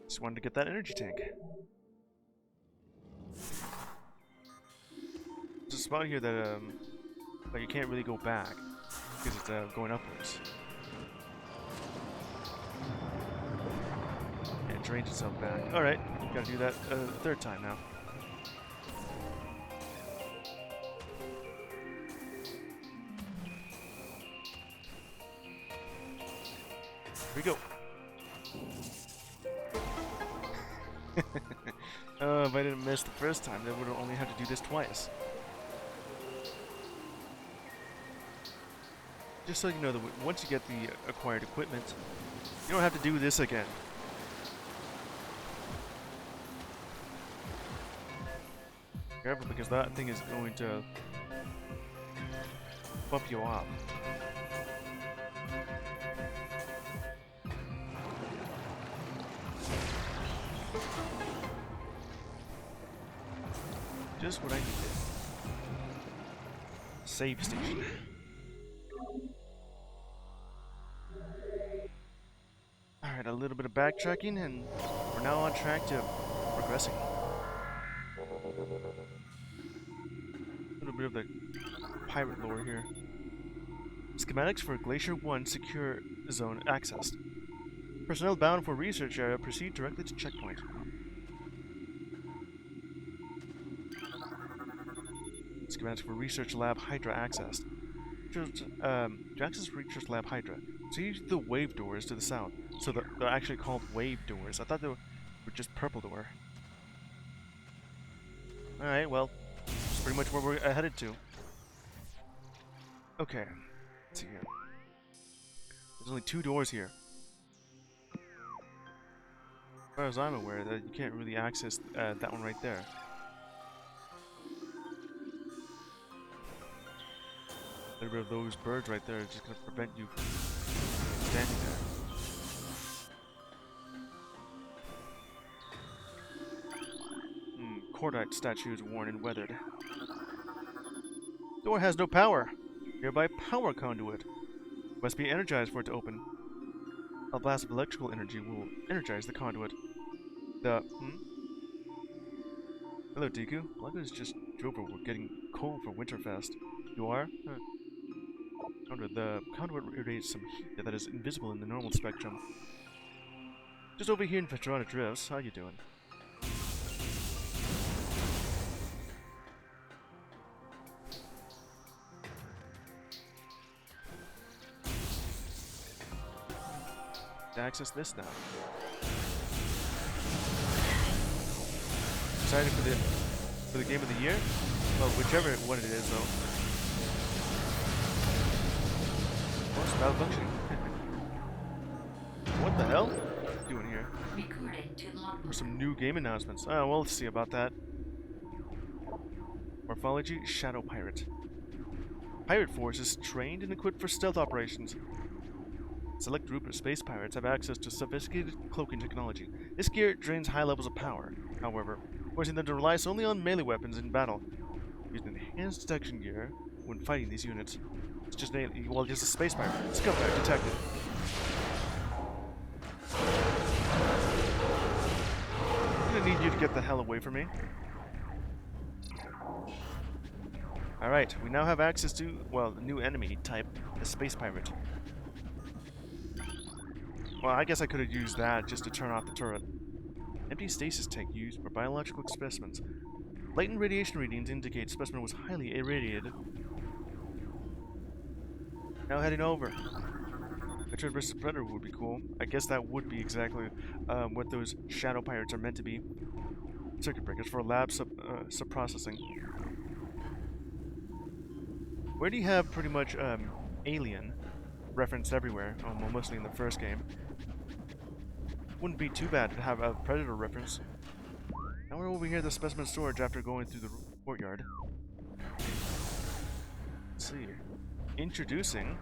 Speaker 1: Just wanted to get that energy tank. There's a spot here that but you can't really go back because it's going upwards. And drains itself back. Alright, gotta do that a third time now. Here we go. Oh, if I didn't miss the first time, then would only have to do this twice. Just so you know, that once you get the acquired equipment, you don't have to do this again. Careful, because that thing is going to bump you off. Just what I needed. Save station. Alright, a little bit of backtracking, and we're now on track to progressing. A little bit of the pirate lore here. Schematics for Glacier 1 secure zone accessed. Personnel bound for research area proceed directly to checkpoint. Schematics for research lab Hydra accessed. To access research lab Hydra, see the wave doors to the south. So they're actually called wave doors. I thought they were just purple door. Alright, well, that's pretty much where we're headed to. Okay, let's see here. There's only 2 doors here. As far as I'm aware, that you can't really access that one right there. A little bit of those birds right there are just going to prevent you from standing there. Cordite statues worn and weathered. Door has no power. Nearby power conduit. Must be energized for it to open. A blast of electrical energy will energize the conduit. Hello, Deku. Blanca's just drove over. We're getting cold for Winterfest. You are? Huh. The conduit radiates some heat that is invisible in the normal spectrum. Just over here in Veterana Drifts. How you doing? To access this now. Excited for the game of the year? Well, whichever one it is, though. What's malfunctioning? What the hell? What are you doing here?
Speaker 2: Recorded to logbook.
Speaker 1: Some new game announcements. Oh, well, let's see about that. Morphology Shadow Pirate. Pirate force is trained and equipped for stealth operations. Select group of space pirates have access to sophisticated cloaking technology. This gear drains high levels of power, however, forcing them to rely solely on melee weapons in battle. Use enhanced detection gear when fighting these units. It's just a space pirate. Scumbag detected. I'm gonna need you to get the hell away from me. Alright, we now have access to, well, the new enemy type, the space pirate. Well, I guess I could have used that just to turn off the turret. Empty stasis tank used for biological specimens. Latent radiation readings indicate specimen was highly irradiated. Now heading over. Metroid vs. Predator would be cool. I guess that would be exactly what those shadow pirates are meant to be. Circuit breakers for lab sub-processing. Where do you have pretty much Alien referenced everywhere, well, mostly in the first game. Wouldn't be too bad to have a Predator reference. Now we're over here at the specimen storage after going through the courtyard. Let's see. Introducing.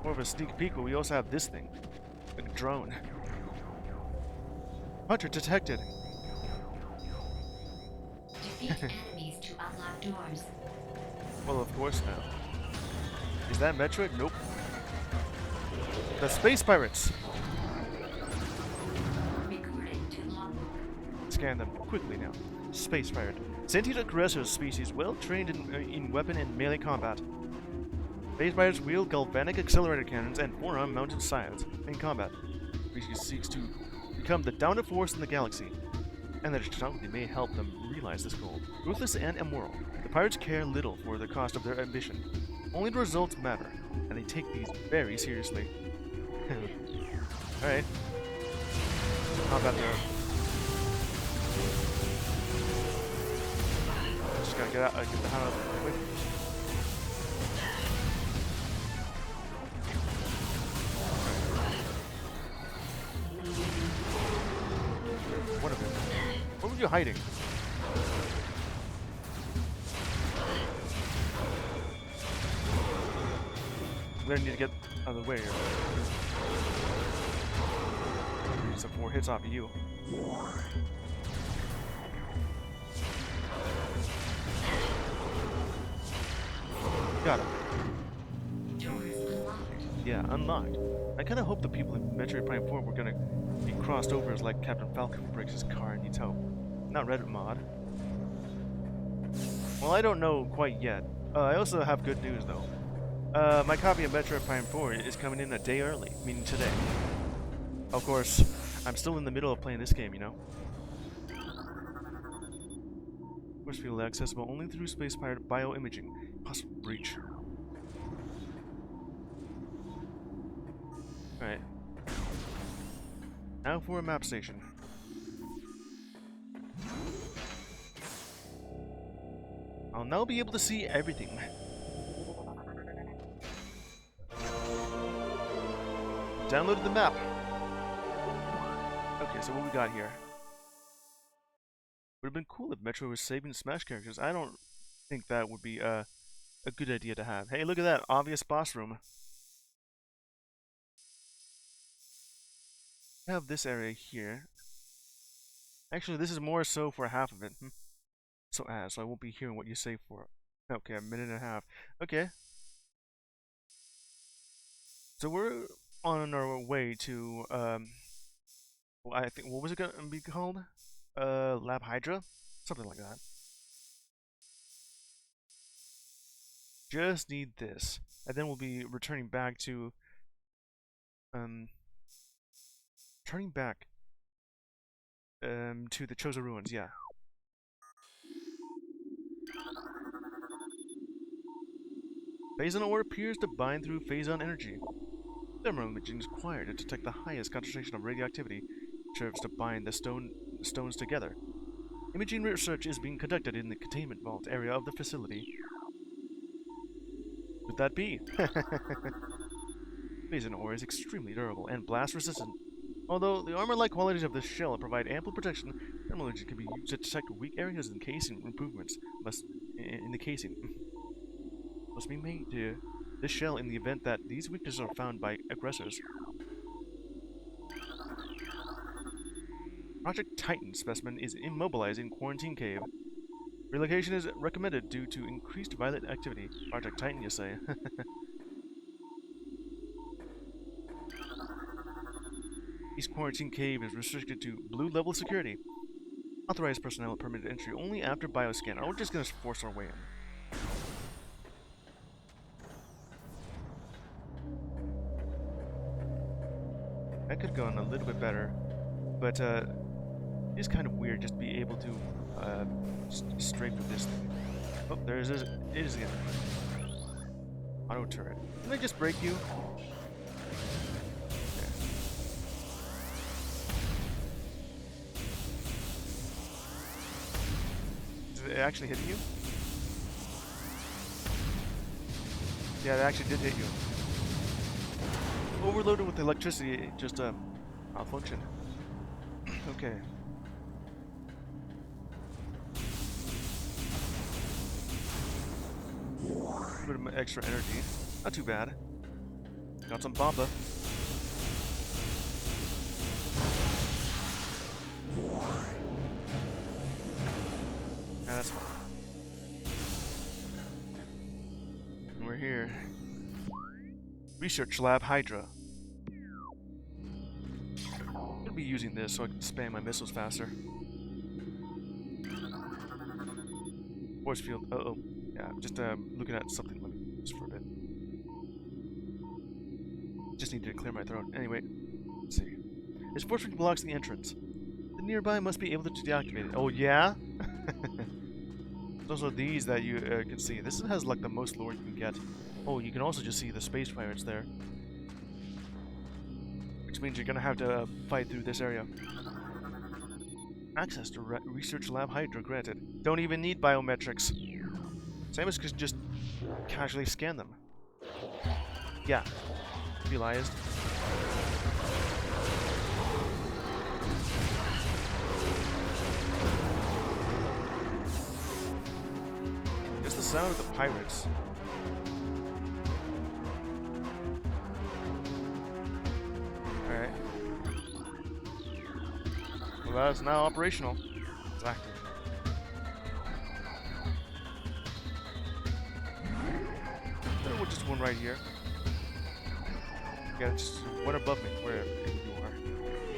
Speaker 1: More of a sneak peek, but we also have this thing. A drone. Hunter detected.
Speaker 2: Defeat enemies to unlock doors.
Speaker 1: Well, of course now. Is that Metroid? Nope. The Space Pirates!
Speaker 2: Recording to logbook.
Speaker 1: Scan them quickly now. Space Pirate. Sentient aggressor species well trained in weapon and melee combat. Space Pirates wield galvanic accelerator cannons and forearm mounted scythes in combat. species seeks to become the dominant force in the galaxy, and that technology may help them realize this goal. Ruthless and immoral, the pirates care little for the cost of their ambition. Only the results matter, and they take these very seriously. Alright. How about there? Just gotta get out, get the hell out of the way. One of them. What were you hiding? We need to get out of the way here. Need some 4 hits off of you. Got him.
Speaker 2: Doors unlocked.
Speaker 1: Yeah, unlocked. I kinda hope the people in Metroid Prime 4 were gonna be crossed over as like Captain Falcon breaks his car and needs help. Not Reddit mod. Well, I don't know quite yet. I also have good news though. My copy of Metroid Prime 4 is coming in a day early, meaning today. Of course, I'm still in the middle of playing this game, you know? Force field accessible only through space pirate bioimaging. Possible breach. Alright. Now for a map station. I'll now be able to see everything. Downloaded the map. Okay, so what we got here? Would have been cool if Metro was saving Smash characters. I don't think that would be a good idea to have. Hey, look at that obvious boss room. I have this area here. Actually, this is more so for half of it. So I won't be hearing what you say for. Okay, a minute and a half. Okay. So we're on our way to well, I think what was it gonna be called? Lab Hydra? Something like that. Just need this. And then we'll be returning back to to the Chosen Ruins, yeah. Phazon ore appears to bind through Phazon energy. Thermal imaging is required to detect the highest concentration of radioactivity, which serves to bind the stones together. Imaging research is being conducted in the containment vault area of the facility. Could that be? Phazon ore is extremely durable and blast resistant. Although the armor-like qualities of this shell provide ample protection, thermal imaging can be used to detect weak areas in the casing. Improvements in the casing must be made to this shell in the event that these weaknesses are found by aggressors. Project Titan specimen is immobilized in quarantine cave. Relocation is recommended due to increased violent activity. Project Titan, you say? East Quarantine Cave is restricted to blue level security. Authorized personnel permitted entry only after bioscan. We're just gonna force our way in. That could have gone a little bit better, but it's kind of weird just to be able to strafe with this thing. Oh, there it is. It is again. Auto turret. Didn't I just break you? Did it actually hit you? Yeah, it actually did hit you. Overloaded with electricity, it just malfunctioned. Okay. A bit of extra energy. Not too bad. Got some bomba. Yeah, that's fine. And we're here. Research Lab Hydra. I'm gonna be using this so I can spam my missiles faster. Force field. Uh-oh. Yeah, I'm just looking at something. Let me just for a bit. Just need to clear my throat. Anyway, let's see. Its force field blocks the entrance. The nearby must be able to deactivate it. Oh, yeah? Those are these that you can see. This has like the most lore you can get. Oh, you can also just see the space pirates there. Which means you're gonna have to fight through this area. Access to Research Lab Hydra granted. Don't even need biometrics. Samus could just casually scan them. Yeah. Realized. Just the sound of the pirates. Alright. Well, that is now operational. It's active. There's just one right here. Yeah, just one above me, wherever you are.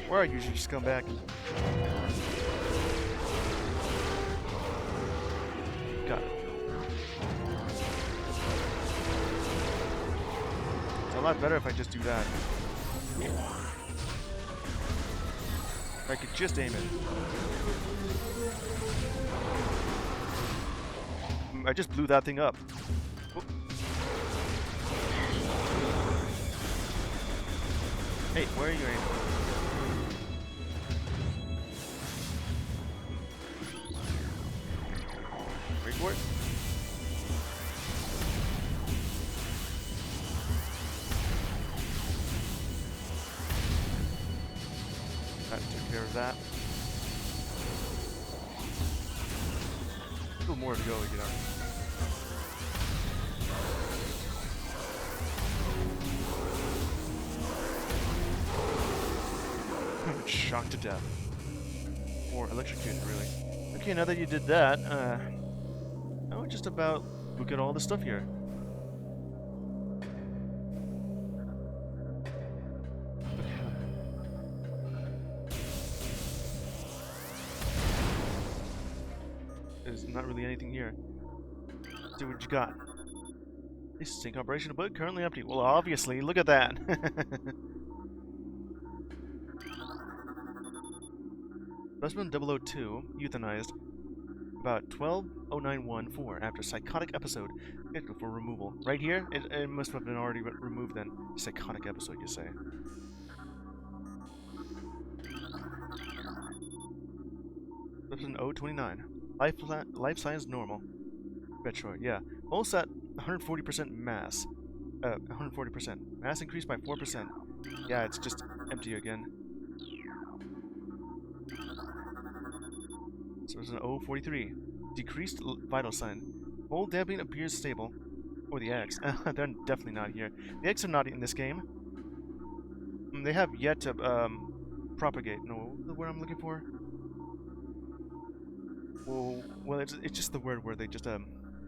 Speaker 1: Where are you, you scumbag? Got it. It's a lot better if I just do that. If I could just aim it. I just blew that thing up. Whoop. Hey, where are you aiming? Wait for it. That took care of that. Still more to go, you know. Shocked to death. Or electrocuted, really. Okay, now that you did that, now just about look at all the stuff here. There's not really anything here. Let's see what you got. This is sync operation, but currently empty. Well, obviously, look at that. Specimen 002, euthanized. About 12:0914 after psychotic episode. Scheduled for removal. Right here? It must have been already removed then. Psychotic episode, you say. Specimen 029. Life science normal. Metroid, yeah. Almost at 140% mass. 140%. Mass increased by 4%. Yeah, it's just empty again. So it's an 043. Decreased vital sign. Whole damping appears stable. Or the X. They're definitely not here. The X are not in this game. They have yet to propagate. No, the word I'm looking for. Well, it's just the word where they just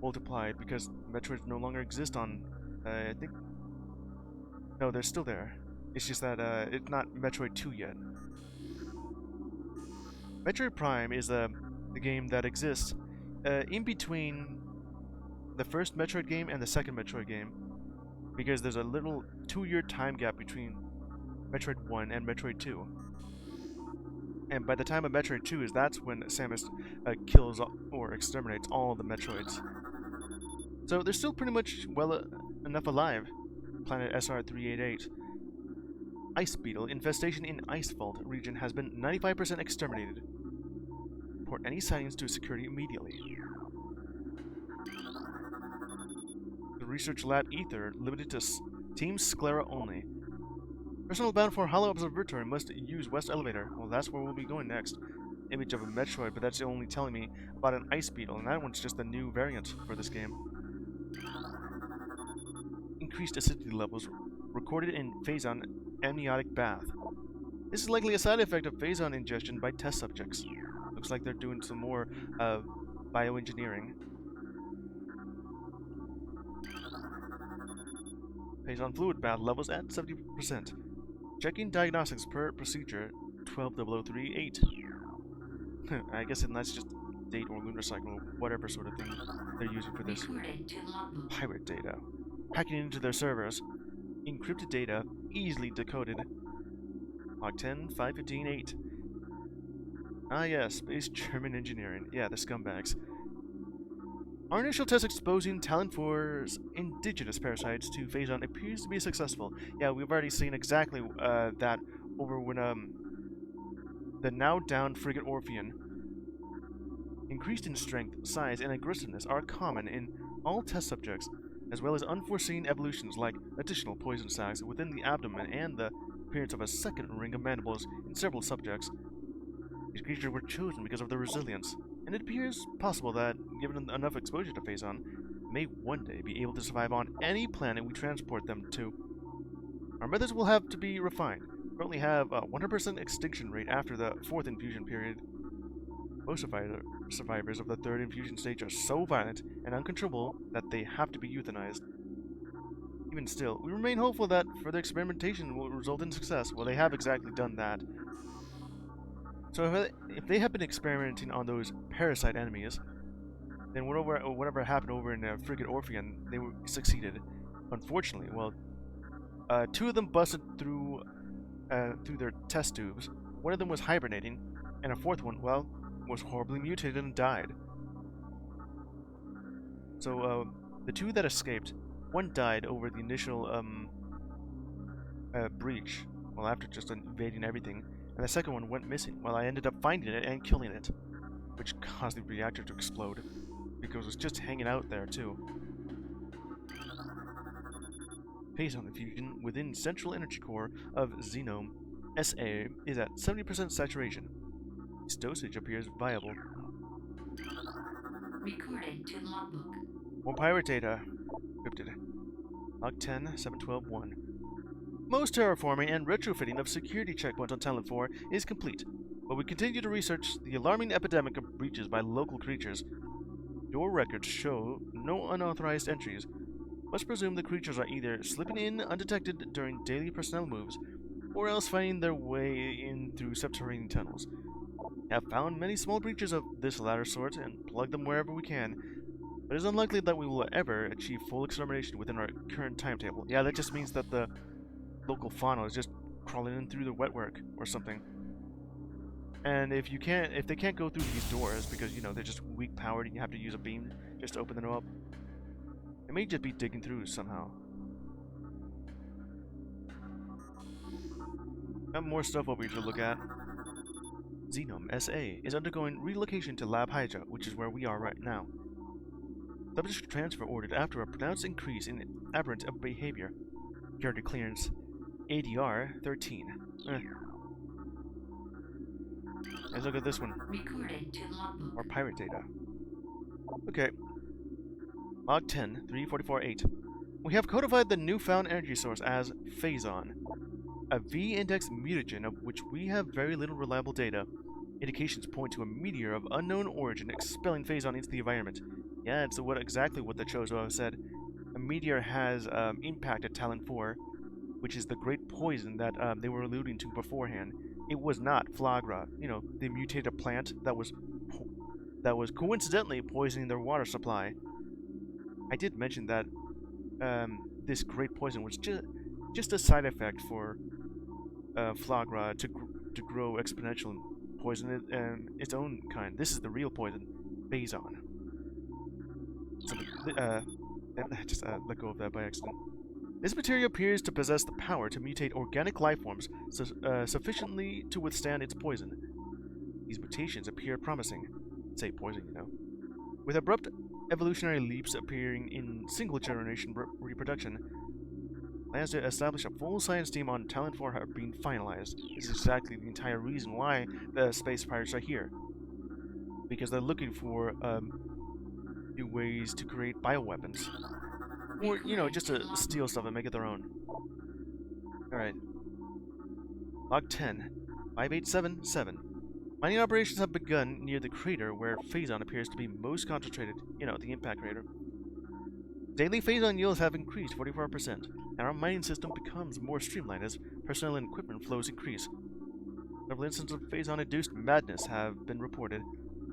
Speaker 1: multiplied because Metroids no longer exist on. I think. No, they're still there. It's just that it's not Metroid 2 yet. Metroid Prime is the game that exists in between the first Metroid game and the second Metroid game, because there's a little 2-year time gap between Metroid 1 and Metroid 2. And by the time of Metroid 2 is that's when Samus kills or exterminates all the Metroids. So they're still pretty much well enough alive. Planet SR388. Ice Beetle infestation in Ice Vault region has been 95% exterminated. Report any sightings to security immediately. The Research Lab Ether limited to Team Sclera only. Personnel bound for Hollow Observatory must use West Elevator. Well, that's where we'll be going next. Image of a Metroid, but that's only telling me about an Ice Beetle, and that one's just a new variant for this game. Increased acidity levels recorded in Phazon amniotic bath. This is likely a side effect of Phazon ingestion by test subjects. Looks like they're doing some more bioengineering. Phazon fluid bath levels at 70%. Checking diagnostics per procedure 12.038. I guess that's just date or lunar cycle, whatever sort of thing they're using for this. Pirate data. Hacking into their servers. Encrypted data easily decoded. Log 10, 515, 8. Ah yes, Space German Engineering. Yeah, the scumbags. Our initial test exposing Talon 4's indigenous parasites to Phazon appears to be successful. Yeah, we've already seen exactly that over when the now downed frigate Orpheon. Increased in strength, size, and aggressiveness are common in all test subjects, as well as unforeseen evolutions like additional poison sacs within the abdomen and the appearance of a second ring of mandibles in several subjects. These creatures were chosen because of their resilience, and it appears possible that, given enough exposure to Phazon, they may one day be able to survive on any planet we transport them to. Our methods will have to be refined. We currently have a 100% extinction rate after the 4th infusion period. Most survivors of the 3rd infusion stage are so violent and uncontrollable that they have to be euthanized. Even still, we remain hopeful that further experimentation will result in success. Well, they have exactly done that. So if they have been experimenting on those parasite enemies, then whatever happened over in Frigate Orpheon, they succeeded. Unfortunately, well, 2 of them busted through their test tubes. One of them was hibernating, and a 4th one, well, was horribly mutated and died. So the 2 that escaped, one died over the initial breach, well, after just invading everything, and the second one went missing. Well, I ended up finding it and killing it, which caused the reactor to explode because it was just hanging out there too. Phazon infusion within central energy core of Xenome SA is at 70% saturation. Its dosage appears viable.
Speaker 2: Recorded to logbook.
Speaker 1: More pirate data. Encrypted. Log 10, 712-1. Most terraforming and retrofitting of security checkpoints on Talon 4 is complete, but we continue to research the alarming epidemic of breaches by local creatures. Your records show no unauthorized entries. Must presume the creatures are either slipping in undetected during daily personnel moves, or else finding their way in through subterranean tunnels. We have found many small breaches of this latter sort and plugged them wherever we can, but it is unlikely that we will ever achieve full extermination within our current timetable. Yeah, that just means that the local fauna is just crawling in through the wetwork or something. And if they can't go through these doors because, you know, they're just weak powered and you have to use a beam just to open them up, they may just be digging through somehow. Got more stuff over here to look at. Xenome SA is undergoing relocation to Lab Hydra, which is where we are right now. Subject transfer ordered after a pronounced increase in aberrant behavior. Security clearance ADR 13. Let's look at this one.
Speaker 2: Recorded to logbook.
Speaker 1: More pirate data. Okay. Log 10, 344-8. We have codified the newfound energy source as Phazon, a V-index mutagen of which we have very little reliable data. Indications point to a meteor of unknown origin expelling Phazon into the environment. Yeah, it's exactly what the Chozo said. A meteor has impacted Talon 4, which is the great poison that they were alluding to beforehand. It was not Flagra, you know, the mutated plant that was coincidentally poisoning their water supply. I did mention that this great poison was just a side effect for Flagra to grow exponential and poison it its own kind. This is the real poison, Phazon. So I just let go of that by accident. This material appears to possess the power to mutate organic life forms sufficiently to withstand its poison. These mutations appear promising. Say poison, you know. With abrupt evolutionary leaps appearing in single-generation reproduction, plans to establish a full science team on Talon 4 are being finalized. This is exactly the entire reason why the space pirates are here. Because they're looking for new ways to create bioweapons. Or, you know, just to steal stuff and make it their own. Alright. Log 10, 5877. Mining operations have begun near the crater where Phazon appears to be most concentrated. You know, the impact crater. Daily Phazon yields have increased 44%, and our mining system becomes more streamlined as personnel and equipment flows increase. Several instances of Phazon-induced madness have been reported,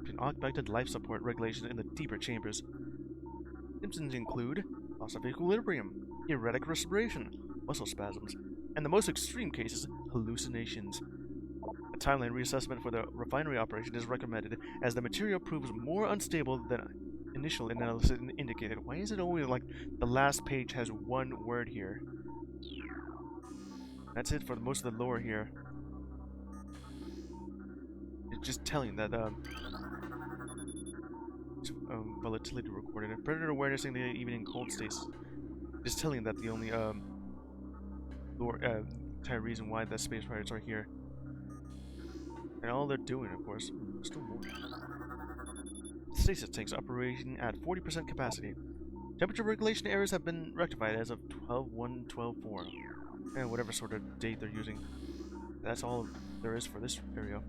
Speaker 1: between augmented life support regulations in the deeper chambers. Symptoms include loss of equilibrium, erratic respiration, muscle spasms, and the most extreme cases, hallucinations. A timeline reassessment for the refinery operation is recommended as the material proves more unstable than initial analysis indicated. Why is it always like the last page has one word here? That's it for most of the lore here. It's just telling that volatility recorded. Predator awareness even in cold states. Just telling that the only lore, entire reason why the space pirates are here. And all they're doing, of course, still more. Stasis tanks operating at 40% capacity. Temperature regulation errors have been rectified as of 12/1/12/4. And whatever sort of date they're using. That's all there is for this area.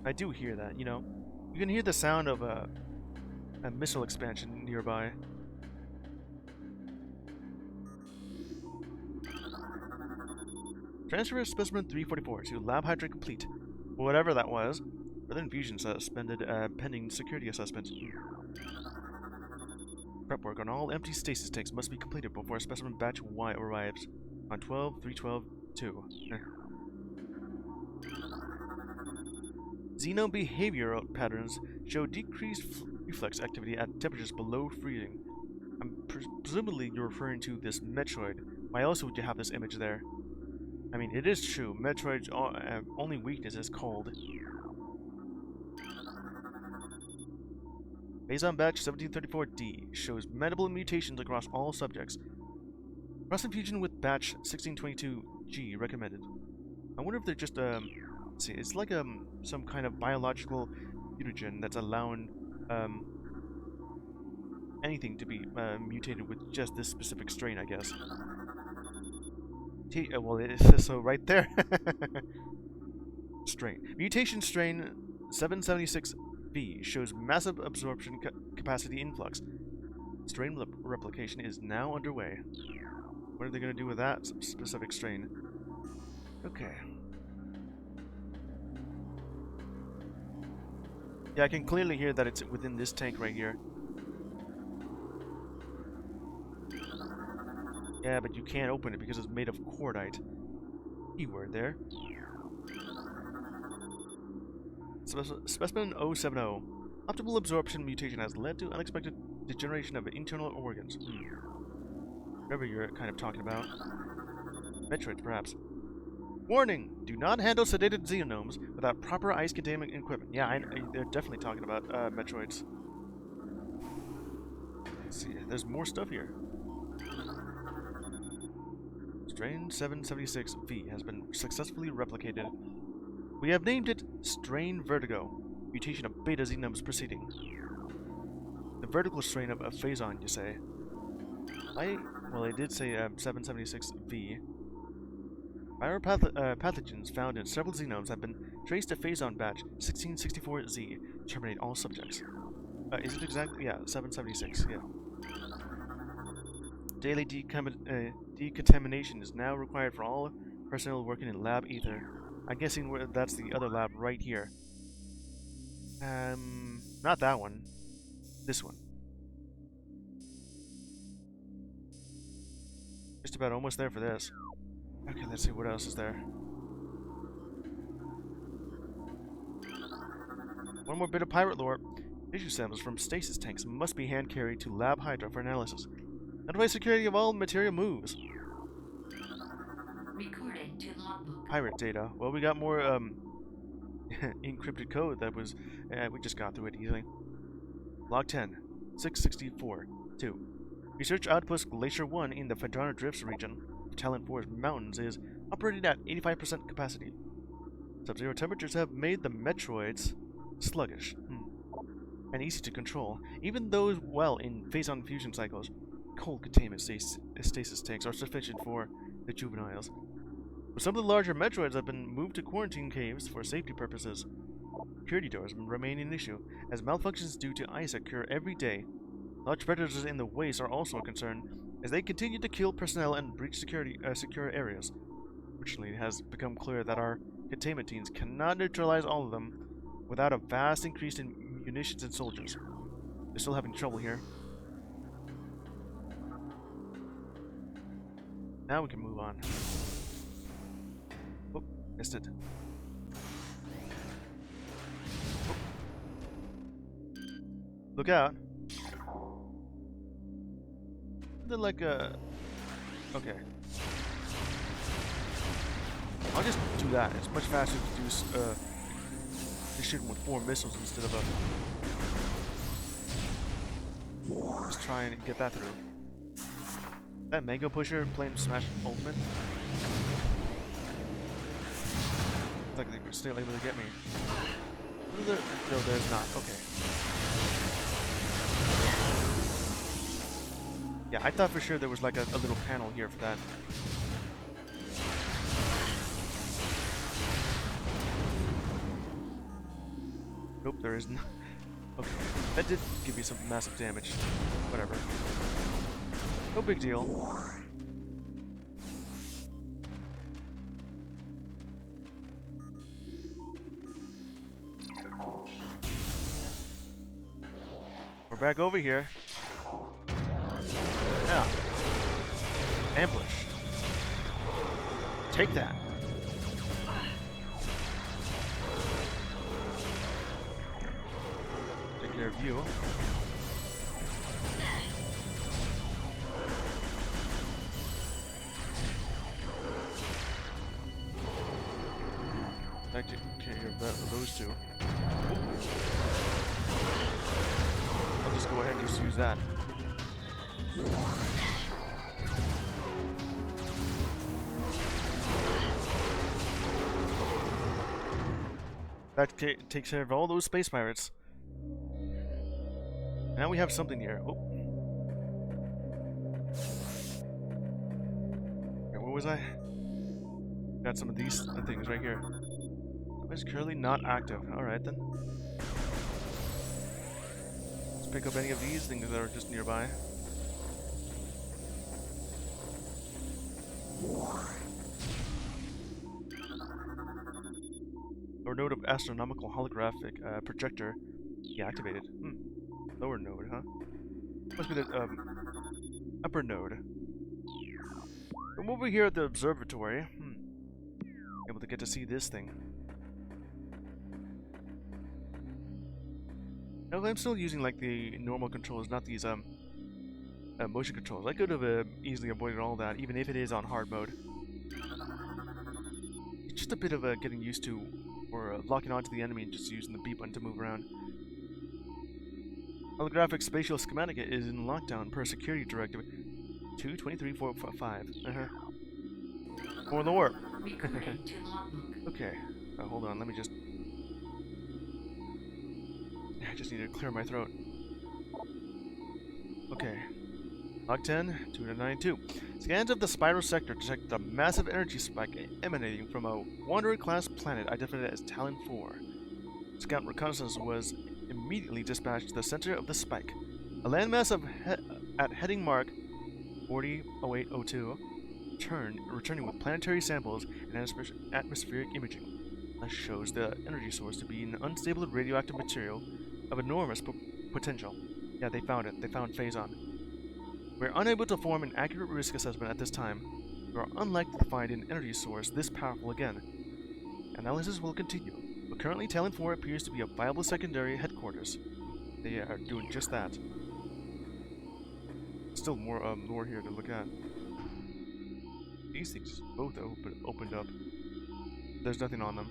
Speaker 1: I do hear that, you know. You can hear the sound of a missile expansion nearby. Transfer specimen 344 to lab hydrate complete. Whatever that was. Further infusion suspended pending security assessment. Prep work on all empty stasis tanks must be completed before specimen batch Y arrives on 12/3/12/2. Xeno behavioral patterns show decreased reflex activity at temperatures below freezing. Presumably you're referring to this Metroid. Why else would you have this image there? I mean, it is true. Metroid's only weakness is cold. Phazon batch 1734D shows medical mutations across all subjects. Cross-infusion with batch 1622G recommended. I wonder if they're just, let's see, it's like some kind of biological mutagen that's allowing anything to be mutated with just this specific strain, I guess. Well, it says so right there. Strain. Mutation strain 776B shows massive absorption capacity influx. Strain replication is now underway. What are they going to do with that specific strain? Okay. Yeah, I can clearly hear that it's within this tank right here. Yeah, but you can't open it because it's made of cordite. Keyword there. Specimen 070. Optimal absorption mutation has led to unexpected degeneration of internal organs. Whatever you're kind of talking about. Metroids, perhaps. Warning! Do not handle sedated xenomes without proper ice containment equipment. Yeah, they're definitely talking about Metroids. Let's see, there's more stuff here. Strain 776V has been successfully replicated. We have named it Strain Vertigo, mutation of beta xenomes proceeding. The vertical strain of Phazon, you say? Well, I did say 776V. Pathogens found in several xenomes have been traced to Phazon batch 1664Z. Terminate all subjects. Is it exactly? Yeah, 776, yeah. Daily decontamination is now required for all personnel working in Lab Ether. I'm guessing that's the other lab right here. Not that one. This one. Just about almost there for this. Okay, let's see what else is there. One more bit of pirate lore. Tissue samples from stasis tanks must be hand-carried to Lab Hydra for analysis. Notify security of all material moves.
Speaker 2: Recorded to logbook.
Speaker 1: Pirate data. Well, we got more encrypted code that was... we just got through it easily. Log 10. 664-2. Research outpost Glacier 1 in the Fedana Drifts region. Talent Forest Mountains is operating at 85% capacity. Sub-zero temperatures have made the Metroids sluggish and easy to control, even those well in Phazon fusion cycles. Cold containment stasis tanks are sufficient for the juveniles. But some of the larger Metroids have been moved to quarantine caves for safety purposes. Security doors remain an issue, as malfunctions due to ice occur every day. Large predators in the waste are also a concern, as they continue to kill personnel and breach secure areas. Fortunately, it has become clear that our containment teams cannot neutralize all of them without a vast increase in munitions and soldiers. They're still having trouble here. Now we can move on. Oh, missed it. Oh. Look out. They're like a... Okay. I'll just do that. It's much faster to do to shoot with 4 missiles instead of a... Just try and get that through. That Mango Pusher playing Smash Ultimate? Looks like they're still able to get me. No, there's not. Okay. Yeah, I thought for sure there was like a little panel here for that. Nope, there isn't. Okay, that did give me some massive damage. Whatever. No big deal. We're back over here. Yeah. Ambush. Take that. Take care of you. Take care of those two. I'll just go ahead and just use that. That takes care of all those space pirates. Now we have something here. Oh. Okay, where was I? Got some of these things right here. It's currently not active. Alright then. Let's pick up any of these things that are just nearby. Lower node of astronomical holographic projector deactivated. Lower node, huh? Must be the upper node. I'm over here at the observatory. Able to get to see this thing. No, I'm still using like the normal controls, not these motion controls. I could have easily avoided all that, even if it is on hard mode. It's just a bit of getting used to, or locking onto the enemy and just using the B button to move around. Holographic spatial schematic is in lockdown per security directive 2.23.4.5. For the warp. Okay, hold on, let me just... I just need to clear my throat. Okay. Log 10, 292. Scans of the spiral sector detect a massive energy spike emanating from a Wanderer-class planet identified as Talon 4. Scout reconnaissance was immediately dispatched to the center of the spike. A landmass at heading mark 400802 returning with planetary samples and atmospheric imaging. This shows the energy source to be an unstable radioactive material of enormous potential. Yeah, they found it. They found Phazon. We're unable to form an accurate risk assessment at this time. We are unlikely to find an energy source this powerful again. Analysis will continue, but currently Talon 4 appears to be a viable secondary headquarters. They are doing just that. Still more lore here to look at. These things both opened up. There's nothing on them.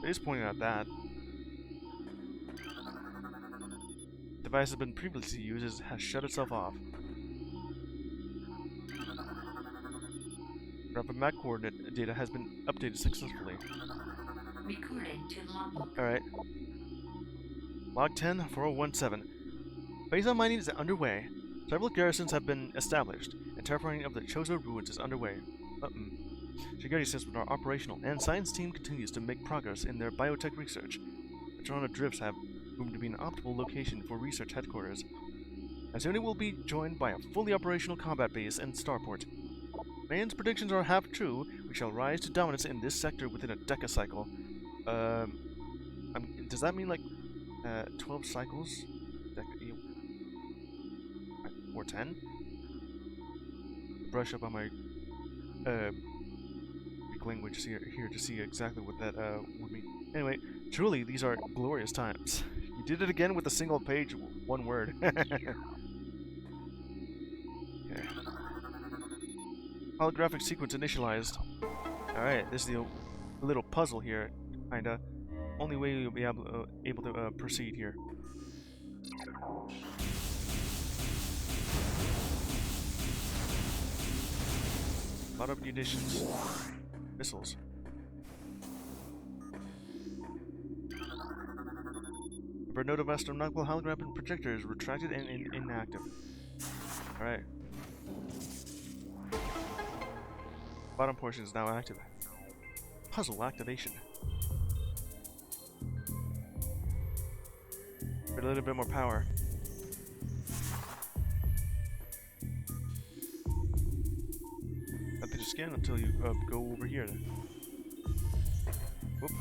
Speaker 1: They're just pointing out that. Device has been previously used has shut itself off. Rapid map coordinate data has been updated successfully.
Speaker 2: Recording to logbook.
Speaker 1: Alright. Log 10, 4017. Phazon mining is underway. Several garrisons have been established, and terraforming of the Chozo ruins is underway. Security systems are operational, and science team continues to make progress in their biotech research. The Toronto drifts have room to be an optimal location for research headquarters. As soon it will be joined by a fully operational combat base and starport. Man's predictions are half true. We shall rise to dominance in this sector within a decacycle. Does that mean like 12 cycles? Or 10? brush up on my Greek language here to see exactly what that would mean. Anyway, truly, these are glorious times. You did it again with a single page, one word. Okay. Holographic sequence initialized. Alright, this is the little puzzle here, kinda. Only way you'll be able to proceed here. A lot of munitions. Missiles. Bernardo astronomical hologram and projector is retracted and inactive. Alright. Bottom portion is now active. Puzzle activation. Get a little bit more power. Nothing to scan until you go over here. Whoop.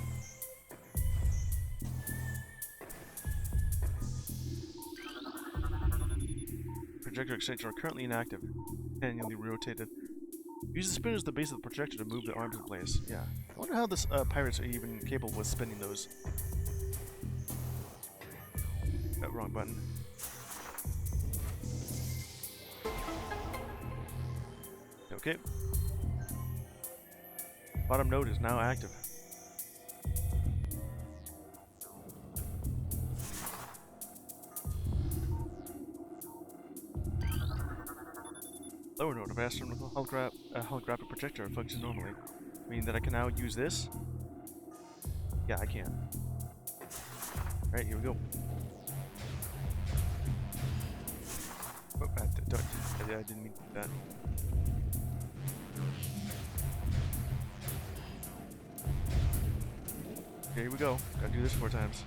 Speaker 1: Projector extension are currently inactive. Manually rotated. Use the spin as the base of the projector to move the arms in place. Yeah. I wonder how this pirates are even capable of spinning those. Wrong button. Okay. Bottom node is now active. Lower node of astronomical holographic projector functions normally, meaning that I can now use this. Yeah, I can. Alright, here we go. Oh, I didn't mean that. Okay, here we go. Gotta do this 4 times.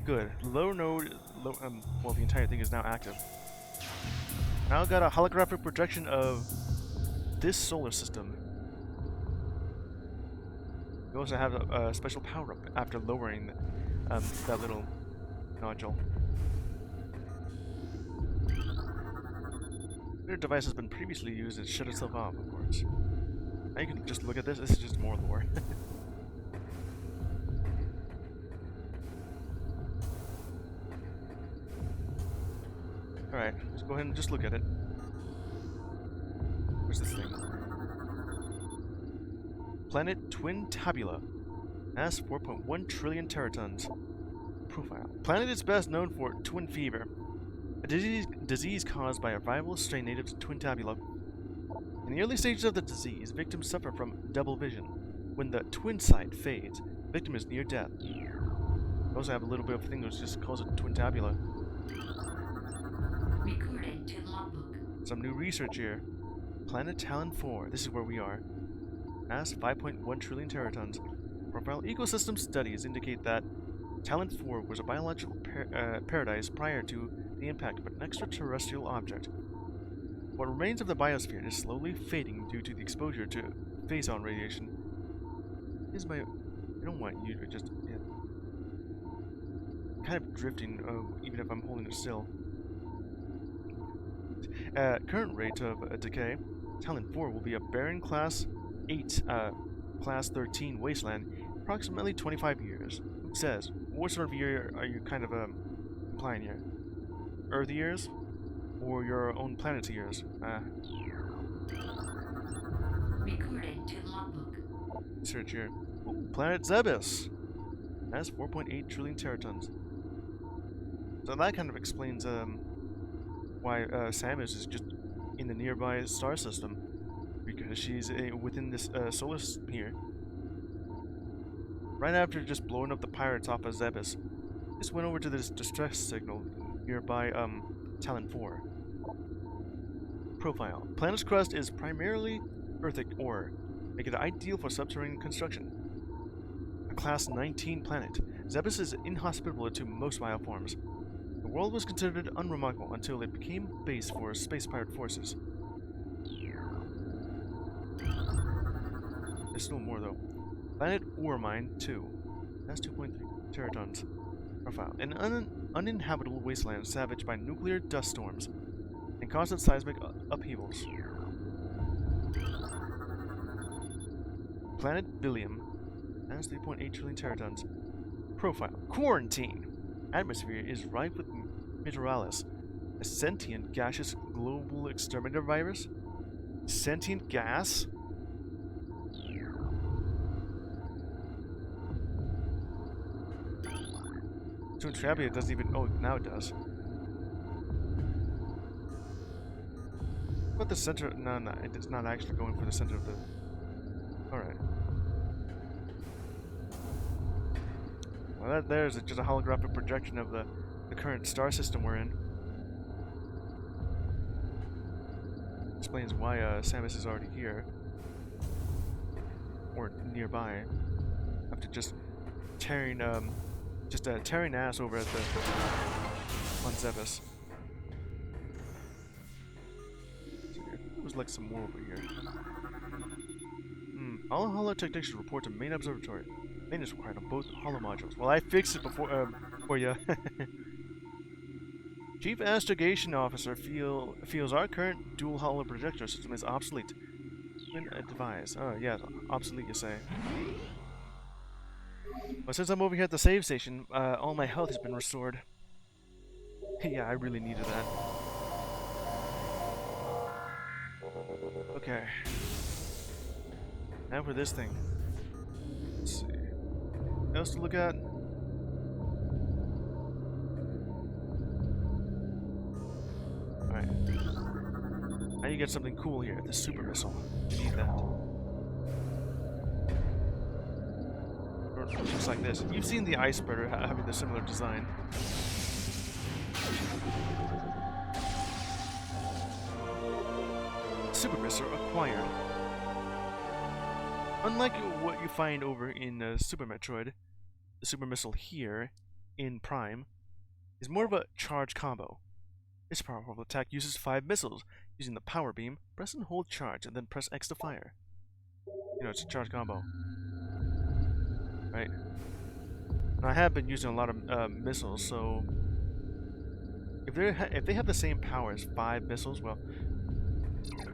Speaker 1: Good. Lower node, well, the entire thing is now active. Now got a holographic projection of this solar system. We also have a special power-up after lowering that little nodule. Your device has been previously used and shut itself off, of course. Now you can just look at this. This is just more lore. Alright, let's go ahead and just look at it. Where's this thing? Planet Twin Tabula. Mass 4.1 trillion teratons. Profile. Planet is best known for twin fever, a disease caused by a rival strain native to Twin Tabula. In the early stages of the disease, victims suffer from double vision. When the twin sight fades, the victim is near death. We also have a little bit of thing that just calls it Twin Tabula.
Speaker 2: Recording to logbook.
Speaker 1: Some new research here. Planet Talon 4. This is where we are. Mass 5.1 trillion teratons. Profile ecosystem studies indicate that Talon 4 was a biological paradise prior to the impact of an extraterrestrial object. What remains of the biosphere is slowly fading due to the exposure to phazon radiation. I don't want you to just... Yeah. Kind of drifting, even if I'm holding it still. At current rate of decay, Talon 4 will be a barren Class 8, Class 13 wasteland in approximately 25 years. Who says? What sort of year are you kind of implying here? Earth years? Or your own planet's years?
Speaker 2: Recording to logbook.
Speaker 1: Search here. Ooh, Planet Zebes! That's 4.8 trillion teratons. So that kind of explains why Samus is just in the nearby star system, because she's within this solar system here. Right after just blowing up the pirates off of Zebes, just went over to this distress signal nearby Talon 4. Profile. Planet's crust is primarily earthic ore, making it ideal for subterranean construction. A Class 19 planet, Zebes is inhospitable to most bioforms. The world was considered unremarkable until it became a base for space pirate forces. There's still more though. Planet Ore Mine 2. That's 2.3 teratons. Profile. An uninhabitable wasteland savaged by nuclear dust storms and constant seismic upheavals. Planet Billium. That's 3.8 trillion teratons. Profile. Quarantine. Atmosphere is rife with Metroid, a sentient gaseous global exterminator virus. Sentient gas? To Entrapia, it doesn't even. Oh, now it does. What the center? No, no, it's not actually going for the center of the. Alright. Well, that there's just a holographic projection of the current star system we're in. Explains why Samus is already here. Or nearby. After just tearing tearing ass over at the on Zebus. There was like some more over here. All holo technicians report to main observatory. Maintenance required on both holo modules. Well, I fixed it before for you. Chief Astrogation Officer feels our current dual holo projector system is obsolete. When advised. Oh yeah, obsolete you say. Well, since I'm over here at the save station, all my health has been restored. Yeah, I really needed that. Okay. Now for this thing. Let's see. What else to look at? Alright. Now you get something cool here, the super missile. You need that. Looks like this. You've seen the ice spreader having the similar design. Super missile acquired. Unlike what you find over in Super Metroid, the super missile here in Prime is more of a charge combo. This powerful attack uses 5 missiles. Using the power beam, press and hold charge, and then press X to fire. You know, it's a charge combo. Right. And I have been using a lot of missiles, so if they have the same power as 5 missiles, well,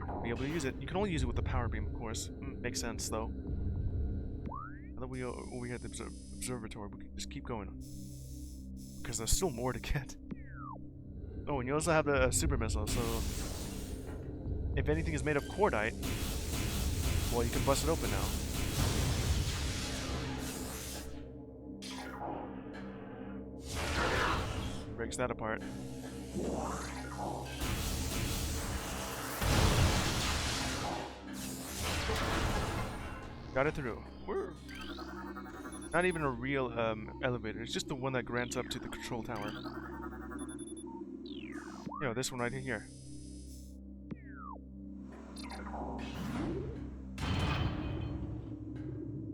Speaker 1: I'll be able to use it. You can only use it with the power beam, of course. Makes sense, though. Now that we had the observatory, we can just keep going, because there's still more to get. Oh, and you also have the super missile, so if anything is made of cordite, well, you can bust it open now. Breaks that apart. Got it through. We're not even a real elevator. It's just the one that grants up to the control tower. You know, this one right here.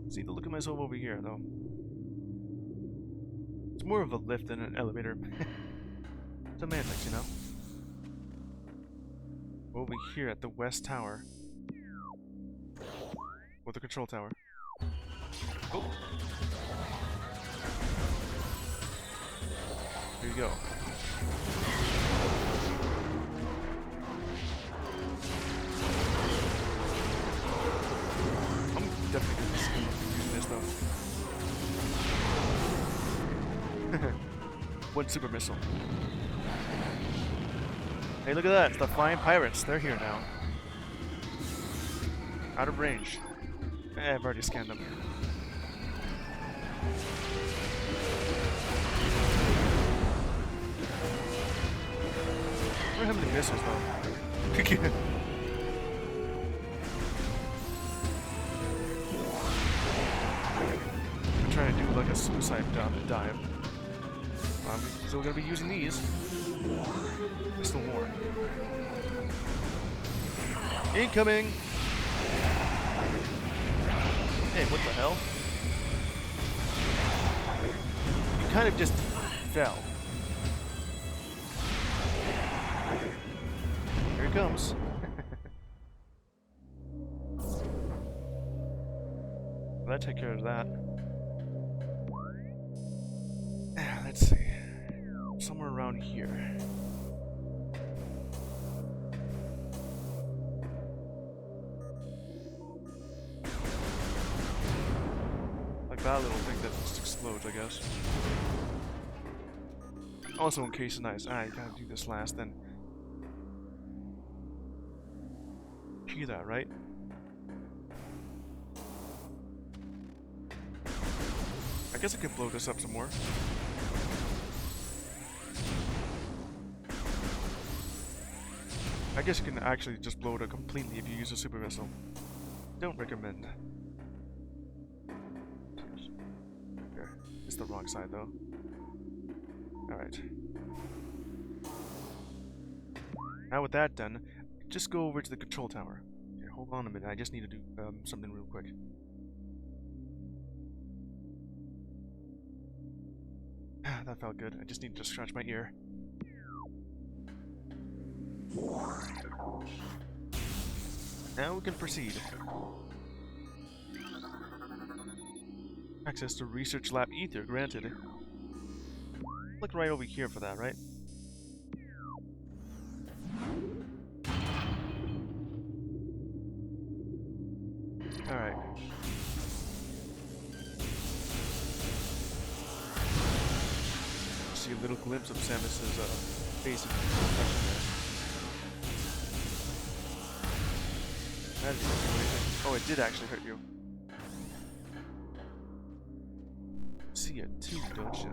Speaker 1: See, the look at myself over here, though. It's more of a lift than an elevator. Semantics, you know? Over here at the west tower. With the control tower. Oh! Here you go. I'm definitely gonna be using this though. One super missile. Hey, look at that! It's the flying pirates. They're here now. Out of range. I've already scanned them. I don't have any missiles though. I'm trying to do like a suicide dive. I'm still gonna be using these. There's still more. Incoming! Hey, what the hell? You kind of just fell. Here it comes. Well, that take care of that. Let's see. around here. Like that little thing that just explodes, I guess. Also, in case of nice, I gotta do this last, then. Hear that, right? I guess I could blow this up some more. I guess you can actually just blow it up completely if you use a super missile. Don't recommend. Here. It's the wrong side though. Alright. Now with that done, just go over to the control tower. Here, hold on a minute, I just need to do something real quick. That felt good. I just need to scratch my ear. Now we can proceed. Access to Research Lab Ether granted. Look right over here for that, right? Alright. See a little glimpse of Samus's face in the reflection there. That didn't do anything. Oh, it did actually hurt you. See it too, don't you?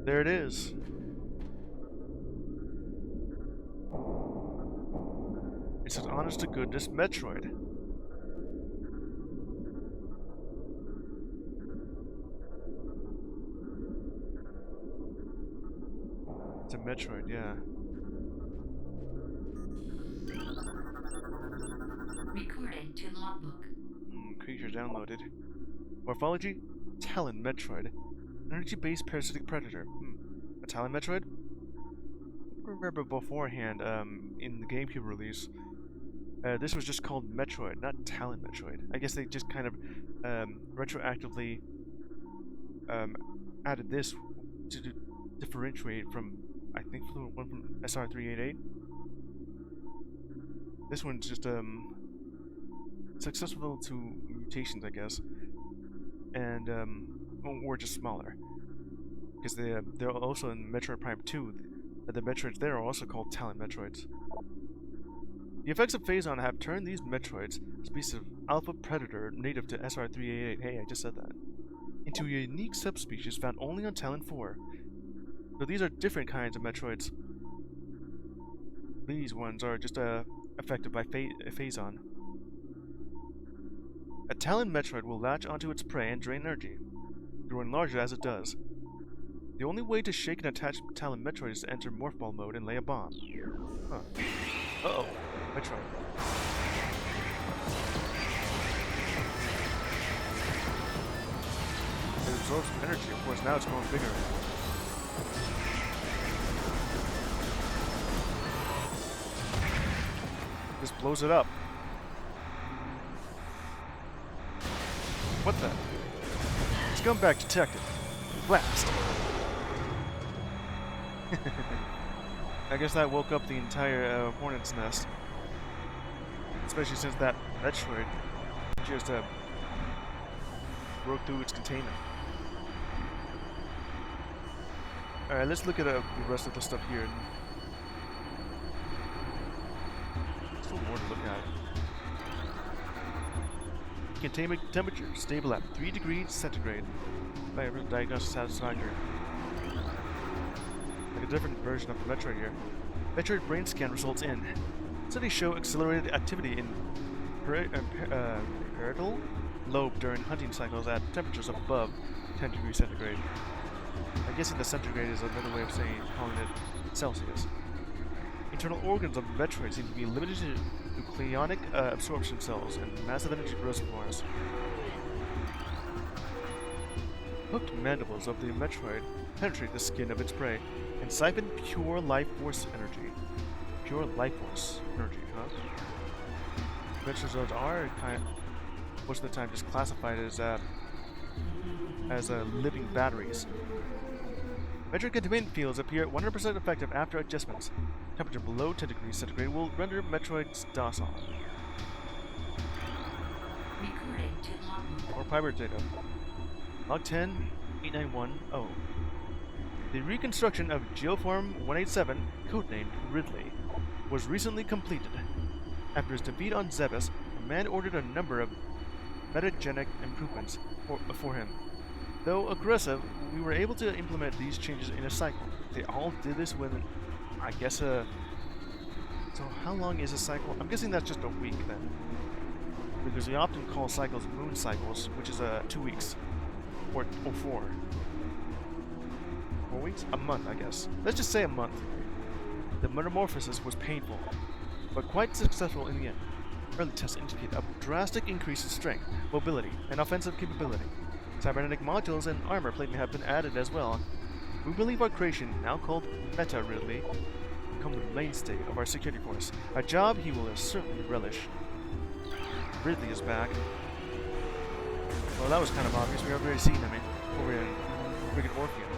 Speaker 1: There it is. It's an honest to goodness Metroid. It's a Metroid, yeah.
Speaker 2: Recorded to logbook.
Speaker 1: Creature downloaded. Morphology? Talon Metroid. Energy-based parasitic predator. A Talon Metroid? I remember beforehand, in the GameCube release, this was just called Metroid, not Talon Metroid. I guess they just kind of retroactively added this to differentiate from, I think, the one from SR388. This one's just successful to mutations, I guess, and or just smaller, because they're also in Metroid Prime 2. The Metroids there are also called Talon Metroids. The effects of Phazon have turned these Metroids, a species of alpha predator native to SR388, hey, I just said that, into a unique subspecies found only on Talon 4. So these are different kinds of Metroids. These ones are just affected by Phazon. A Talon Metroid will latch onto its prey and drain energy, growing larger as it does. The only way to shake an attached Talon Metroid is to enter Morph Ball mode and lay a bomb. Huh. Uh-oh. Metroid. It absorbs some energy, of course, now it's growing bigger. Just blows it up. What the? Scumbag detected. Blast. I guess that woke up the entire hornet's nest. Especially since that Metroid just broke through its containment. Alright, let's look at the rest of the stuff here. Still more to look at. Containment temperature stable at 3 degrees centigrade. Diagnosis satisfactory. Like a different version of the Metroid here. Metroid brain scan results in. Studies show accelerated activity in parietal lobe during hunting cycles at temperatures above 10 degrees centigrade. I'm guessing the centigrade is another way of calling it Celsius. Internal organs of Metroid seem to be limited to nucleonic absorption cells and massive energy reservoirs. Hooked mandibles of the Metroid penetrate the skin of its prey and siphon pure life force energy. Pure life force energy, huh? Adventure zones are most of the time just classified as living batteries. Metroid containment fields appear 100% effective after adjustments. Temperature below 10 degrees centigrade will render Metroids docile.
Speaker 2: Recording to logbook.
Speaker 1: Or pirate data. Log 10 8910. The reconstruction of Geoform 187, codenamed Ridley, was recently completed. After his defeat on Zebes, Command ordered a number of metagenic improvements for him. Though aggressive, we were able to implement these changes in a cycle. They all did this within, I guess, so how long is a cycle? I'm guessing that's just a week then. Because we often call cycles moon cycles, which is 2 weeks. Or 4. 4 weeks? A month, I guess. Let's just say a month. The metamorphosis was painful, but quite successful in the end. Early tests indicate a drastic increase in strength, mobility, and offensive capability. Cybernetic modules and armor plating have been added as well. We believe our creation, now called Meta Ridley, will become the mainstay of our security force, a job he will certainly relish. Ridley is back. Well, that was kind of obvious. We've already seen him over in friggin' Orpheum.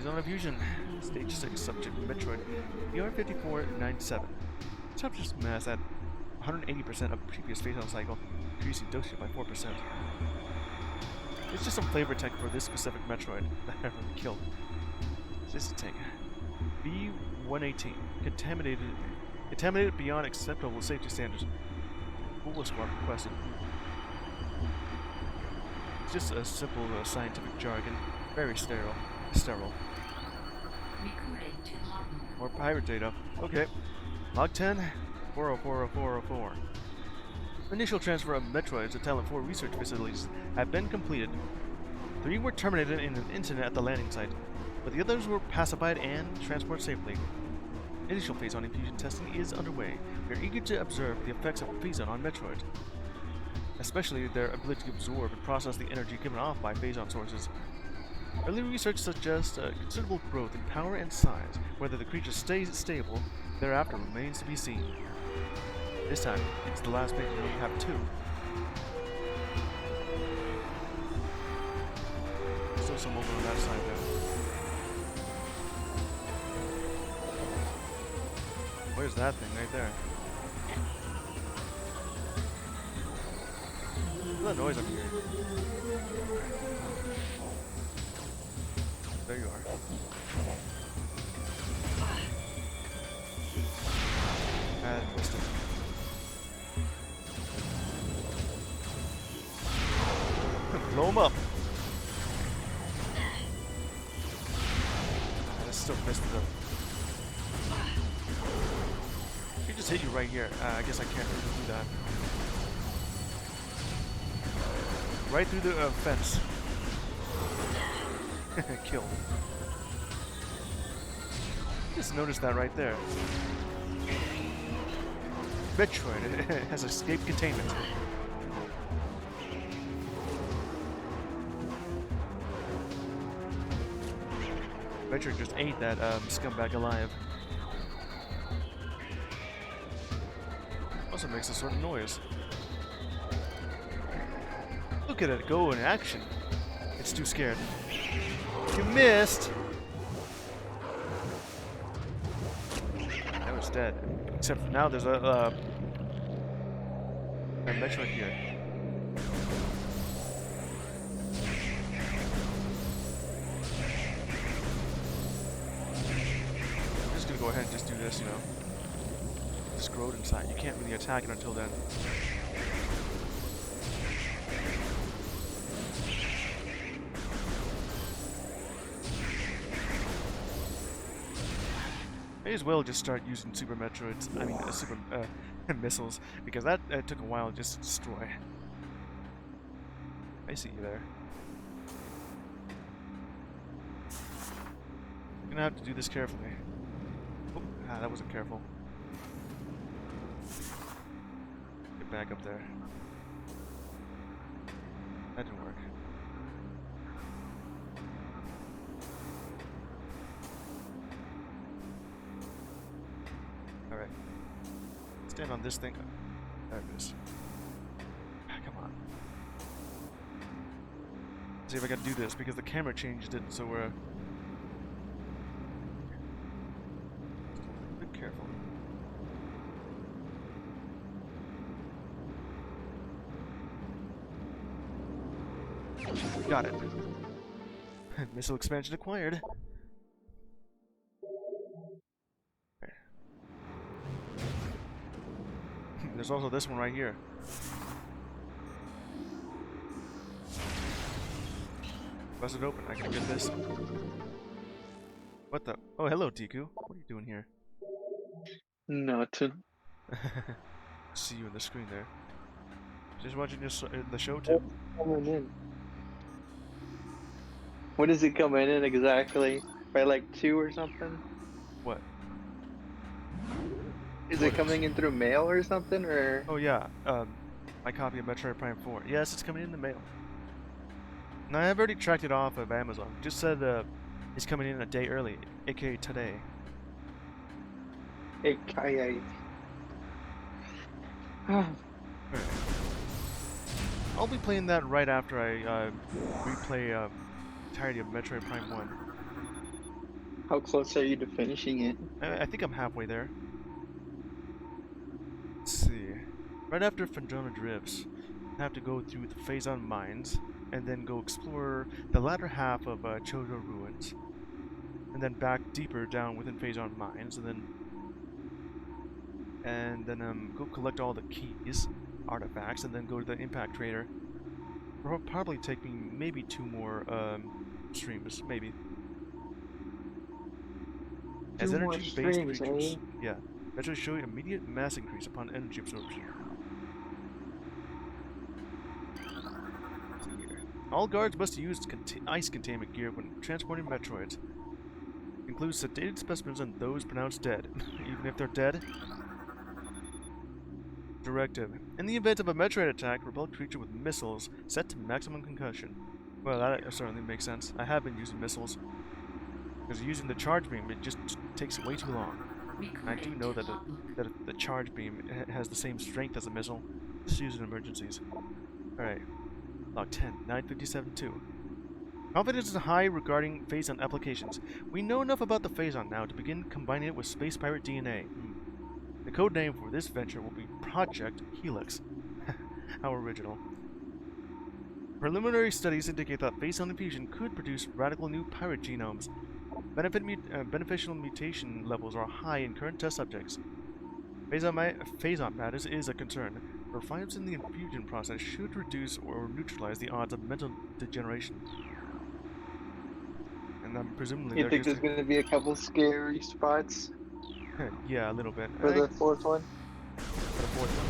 Speaker 1: Zone of Fusion, Stage 6, Subject Metroid, VR5497. Subject's mass at 180% of previous phase-on cycle, increasing dosage by 4%. It's just some flavor tech for this specific Metroid that I haven't killed. This tank. B118. Contaminated beyond acceptable safety standards. Full squad requested. It's just a simple scientific jargon. Very sterile.
Speaker 2: Recording to logbook.
Speaker 1: More pirate data. Okay. Log 10, 40400404. Initial transfer of Metroids to Talent 4 research facilities have been completed. 3 were terminated in an incident at the landing site, but the others were pacified and transported safely. Initial phase-on infusion testing is underway. We are eager to observe the effects of phase-on on Metroid, especially their ability to absorb and process the energy given off by phase-on sources. Early research suggests considerable growth in power and size. Whether the creature stays stable thereafter remains to be seen. This time, it's the last page we only have 2. Still some over on that side though. Where's that thing right there? What's that noise up here? There you are. Missed it. Blow him up. I still missed it though. He just hit you right here. I guess I can't really do that. Right through the fence. Killed. Just noticed that right there. Metroid has escaped containment. Metroid just ate that scumbag alive. Also makes a sort of noise. Look at it go in action. It's too scared. You missed! That was dead. Except for now there's a Metroid here. I'm just gonna go ahead and just do this, you know. Just grow it inside. You can't really attack it until then. May as well just start using Super Metroids, Super missiles, because that took a while to just destroy. I see you there. I'm gonna have to do this carefully. Oh, that wasn't careful. Get back up there. That didn't work. Alright. Stand on this thing. There it is. Ah, come on. See if I can do this because the camera changed it, so we're. Be careful. Got it. Missile expansion acquired. Okay. There's also this one right here. Bust it open. I can get this. What the? Oh, hello, Deku. What are you doing here?
Speaker 3: Nothing.
Speaker 1: See you on the screen there. Just watching the show too.
Speaker 3: Coming in. When is it coming in exactly? By like 2 or something?
Speaker 1: What?
Speaker 3: Is
Speaker 1: What
Speaker 3: it coming in through mail or something, or?
Speaker 1: Oh yeah. My copy of Metroid Prime 4. Yes, it's coming in the mail. Now I've already tracked it off of Amazon. Just said it's coming in a day early, aka today.
Speaker 3: AKA.
Speaker 1: I'll be playing that right after I replay entirety of Metroid Prime 1.
Speaker 3: How close are you to finishing it?
Speaker 1: I think I'm halfway there. Let's see. Right after Phantom Drifts, I have to go through the Phazon Mines, and then go explore the latter half of Chozo Ruins, and then back deeper down within Phazon Mines, and then go collect all the keys, artifacts, and then go to the Impact Trader. It'll probably take me maybe 2 more streams, maybe. As
Speaker 3: 2 more
Speaker 1: energy-based
Speaker 3: streams,
Speaker 1: creatures,
Speaker 3: eh?
Speaker 1: yeah, that should show immediate mass increase upon energy absorption. All guards must use ice containment gear when transporting Metroids. Includes sedated specimens and those pronounced dead, even if they're dead. Directive. In the event of a Metroid attack, repel a creature with missiles set to maximum concussion. Well, that certainly makes sense. I have been using missiles. Because using the charge beam, it just takes way too long. And I do know that the charge beam has the same strength as a missile. Just use it in emergencies. Alright. Log 10, 957-2. Confidence is high regarding Phazon applications. We know enough about the Phazon now to begin combining it with Space Pirate DNA. The code name for this venture will be Project Helix. How original. Preliminary studies indicate that Phazon infusion could produce radical new pirate genomes. Beneficial mutation levels are high in current test subjects. Phazon matters is a concern. Refinements in the infusion process should reduce or neutralize the odds of mental degeneration. And presumably
Speaker 3: You think there's gonna be a couple scary spots
Speaker 1: yeah, a little bit.
Speaker 3: for the 4th one?
Speaker 1: For the 4th one.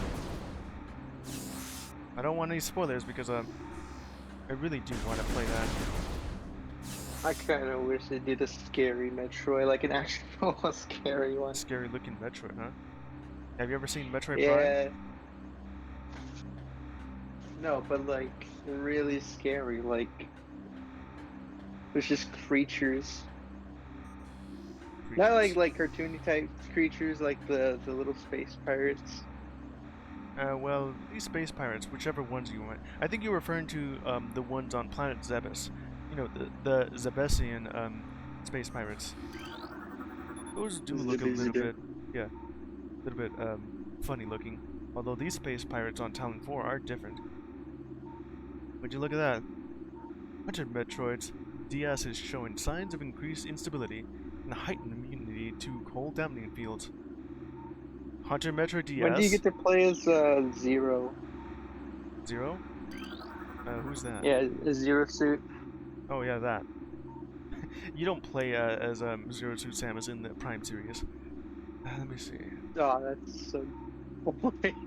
Speaker 1: I don't want any spoilers because I really do want to play that.
Speaker 3: I kind of wish they did a scary Metroid, like an actual scary one.
Speaker 1: Scary looking Metroid, huh? Have you ever seen Metroid Prime?
Speaker 3: Yeah. No, but like really scary, like there's just creatures. Not like cartoony type creatures like the little space pirates.
Speaker 1: Well, these space pirates, whichever ones you want. I think you're referring to the ones on planet Zebes. You know, the Zebesian space pirates. Those do look a little bit, yeah, a little bit funny looking. Although these space pirates on Talon 4 are different. Would you look at that? 100 Metroids. DS is showing signs of increased instability and heightened immunity to cold dampening fields. Hunter Metroid DS.
Speaker 3: When do you get to play as Zero?
Speaker 1: Zero? Who's that?
Speaker 3: Yeah, a Zero Suit.
Speaker 1: Oh yeah, that. You don't play as Zero Suit Samus in the Prime series. Let me see.
Speaker 3: Oh, that's so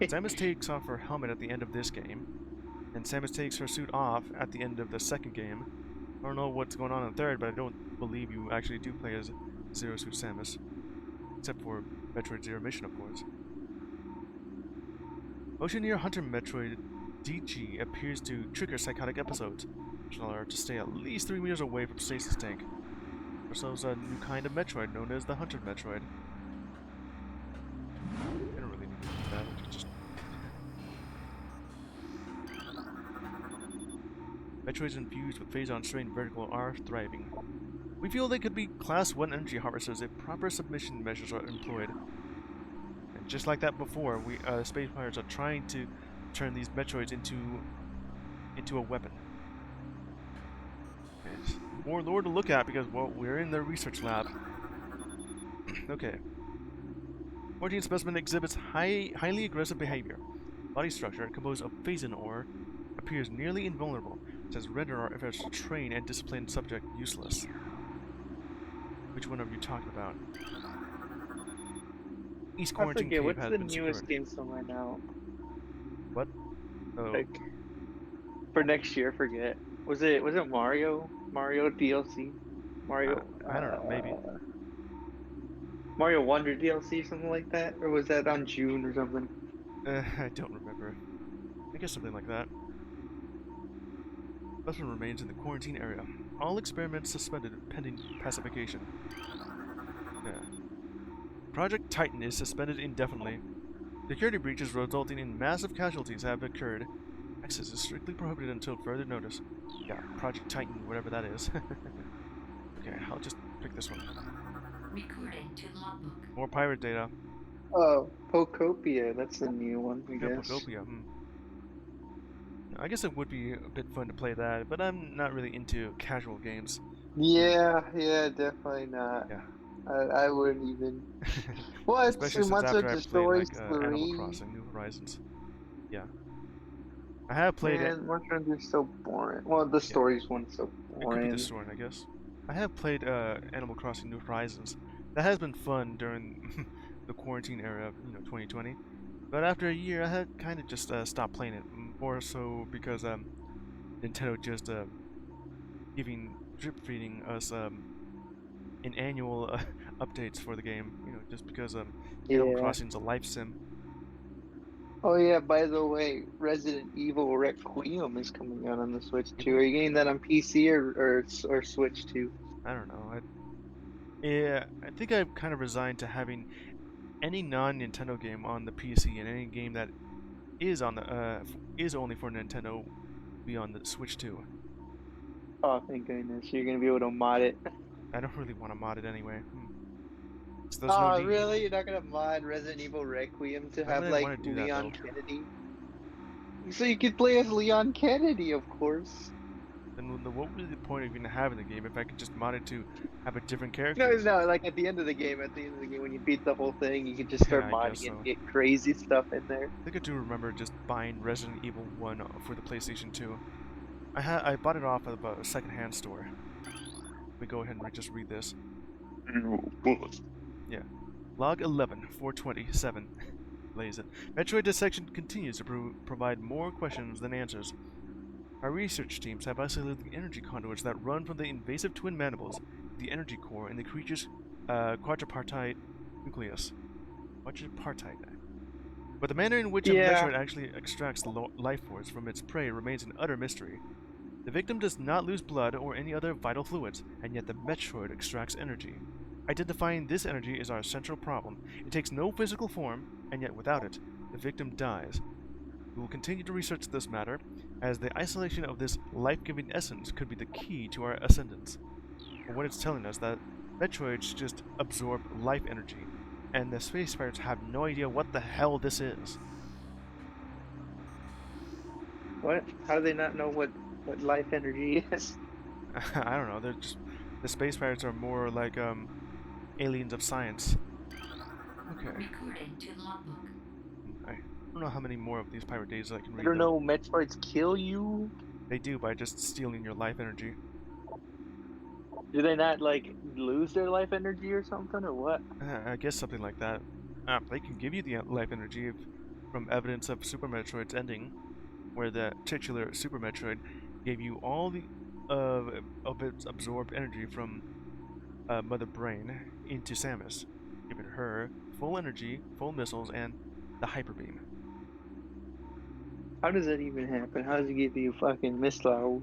Speaker 1: Samus takes off her helmet at the end of this game, and Samus takes her suit off at the end of the 2nd game. I don't know what's going on in the 3rd, but I don't believe you actually do play as Zero Suit Samus. Except for Metroid Zero Mission, of course. Motion near Hunter Metroid DG appears to trigger psychotic episodes, which allow her to stay at least 3 meters away from stasis tank. Ourselves a new kind of Metroid known as the Hunter Metroid. I don't really need to do that. I could just Metroids infused with phase-on strain vertical are thriving. We feel they could be Class 1 energy harvesters if proper submission measures are employed. And just like that before, space pirates are trying to turn these Metroids into a weapon. Yes. More lore to look at because, well, we're in the research lab. Okay. 14 specimen exhibits highly aggressive behavior. Body structure, composed of phase-in ore, appears nearly invulnerable, which has rendered our efforts to train and discipline subject useless. Which one are you talking about? East
Speaker 3: I
Speaker 1: Quarantine
Speaker 3: forget
Speaker 1: Cave
Speaker 3: what's
Speaker 1: has
Speaker 3: the
Speaker 1: been
Speaker 3: newest
Speaker 1: secured.
Speaker 3: game somewhere now.
Speaker 1: What? Oh,
Speaker 3: Like for next year, I forget. Was it Mario DLC? Mario
Speaker 1: I don't know, maybe.
Speaker 3: Mario Wonder DLC, something like that, or was that on June or something?
Speaker 1: I don't remember. I guess something like that. Specimen remains in the quarantine area. All experiments suspended pending pacification. Yeah. Project Titan is suspended indefinitely. Security breaches resulting in massive casualties have occurred. Access is strictly prohibited until further notice. Yeah, Project Titan, whatever that is. Okay, I'll just pick this one.
Speaker 2: Recording to logbook.
Speaker 1: More pirate data.
Speaker 3: Oh, Pocopia, that's the new one, I
Speaker 1: Yeah,
Speaker 3: guess.
Speaker 1: Pocopia. I guess it would be a bit fun to play that, but I'm not really into casual games.
Speaker 3: Yeah, yeah, definitely not.
Speaker 1: Yeah.
Speaker 3: I wouldn't even. What?
Speaker 1: Especially
Speaker 3: So
Speaker 1: since
Speaker 3: much of
Speaker 1: after I
Speaker 3: the
Speaker 1: played
Speaker 3: stories
Speaker 1: like Animal
Speaker 3: 3?
Speaker 1: Crossing New Horizons. Yeah. I have played it.
Speaker 3: Man, Mushrooms are so boring. Well, the
Speaker 1: Yeah.
Speaker 3: stories one's so
Speaker 1: It could be the
Speaker 3: boring.
Speaker 1: story, I guess. I have played Animal Crossing New Horizons. That has been fun during the quarantine era of 2020. But after a year, I had kind of just stopped playing it. More so because Nintendo just giving drip feeding us in annual updates for the game. Just because Animal
Speaker 3: Yeah.
Speaker 1: Crossing's a life sim.
Speaker 3: Oh yeah, by the way, Resident Evil Requiem is coming out on the Switch too. Are
Speaker 1: Evil?
Speaker 3: you getting that on PC or Switch too?
Speaker 1: I don't know. Yeah, I think I've kind of resigned to having any non-Nintendo game on the PC, and any game that is on the is only for Nintendo be on the Switch too.
Speaker 3: Oh, thank goodness. You're gonna be able to mod it.
Speaker 1: I don't really want to mod it anyway. So there's no
Speaker 3: Oh,
Speaker 1: need.
Speaker 3: really? You're not gonna mod Resident Evil Requiem to
Speaker 1: Why would
Speaker 3: have
Speaker 1: I
Speaker 3: like
Speaker 1: want to do that
Speaker 3: Leon
Speaker 1: though?
Speaker 3: Kennedy? So you could play as Leon Kennedy, of course.
Speaker 1: Then what would be the point of even having the game if I could just mod it to have a different
Speaker 3: No,
Speaker 1: character?
Speaker 3: no, like at the end of the game, when you beat the whole thing, you could just
Speaker 1: Yeah,
Speaker 3: start
Speaker 1: I guess
Speaker 3: modding it
Speaker 1: so.
Speaker 3: and get crazy stuff in there.
Speaker 1: I think I do remember just buying Resident Evil 1 for the PlayStation 2. I bought it off of a secondhand store. Let me go ahead and just read this. Yeah. Log 11, 427. Lays it. Metroid dissection continues to provide more questions than answers. Our research teams have isolated the energy conduits that run from the invasive twin mandibles to the energy core in the creature's quadripartite nucleus. Quadripartite. But the manner in which a
Speaker 3: Yeah,
Speaker 1: Metroid actually extracts the life force from its prey remains an utter mystery. The victim does not lose blood or any other vital fluids, and yet the Metroid extracts energy. Identifying this energy is our central problem. It takes no physical form, and yet without it, the victim dies. We will continue to research this matter, as the isolation of this life-giving essence could be the key to our ascendance. But what it's telling us that Metroids just absorb life energy, and the space pirates have no idea what the hell this is.
Speaker 3: what? How do they not know what life energy is?
Speaker 1: I don't know. The space pirates are more like aliens of science. Okay.
Speaker 2: Recording to logbook.
Speaker 1: I don't know how many more of these pirate days I can
Speaker 3: I
Speaker 1: read
Speaker 3: don't
Speaker 1: though.
Speaker 3: know. Metroids kill you.
Speaker 1: They do by just stealing your life energy.
Speaker 3: Do they not like lose their life energy or something or what?
Speaker 1: I guess something like that. They can give you the life energy from evidence of Super Metroid's ending, where the titular Super Metroid gave you all the of its absorbed energy from Mother Brain into Samus, giving her full energy, full missiles, and the Hyper Beam.
Speaker 3: How does that even happen? How does it give you fucking missiles?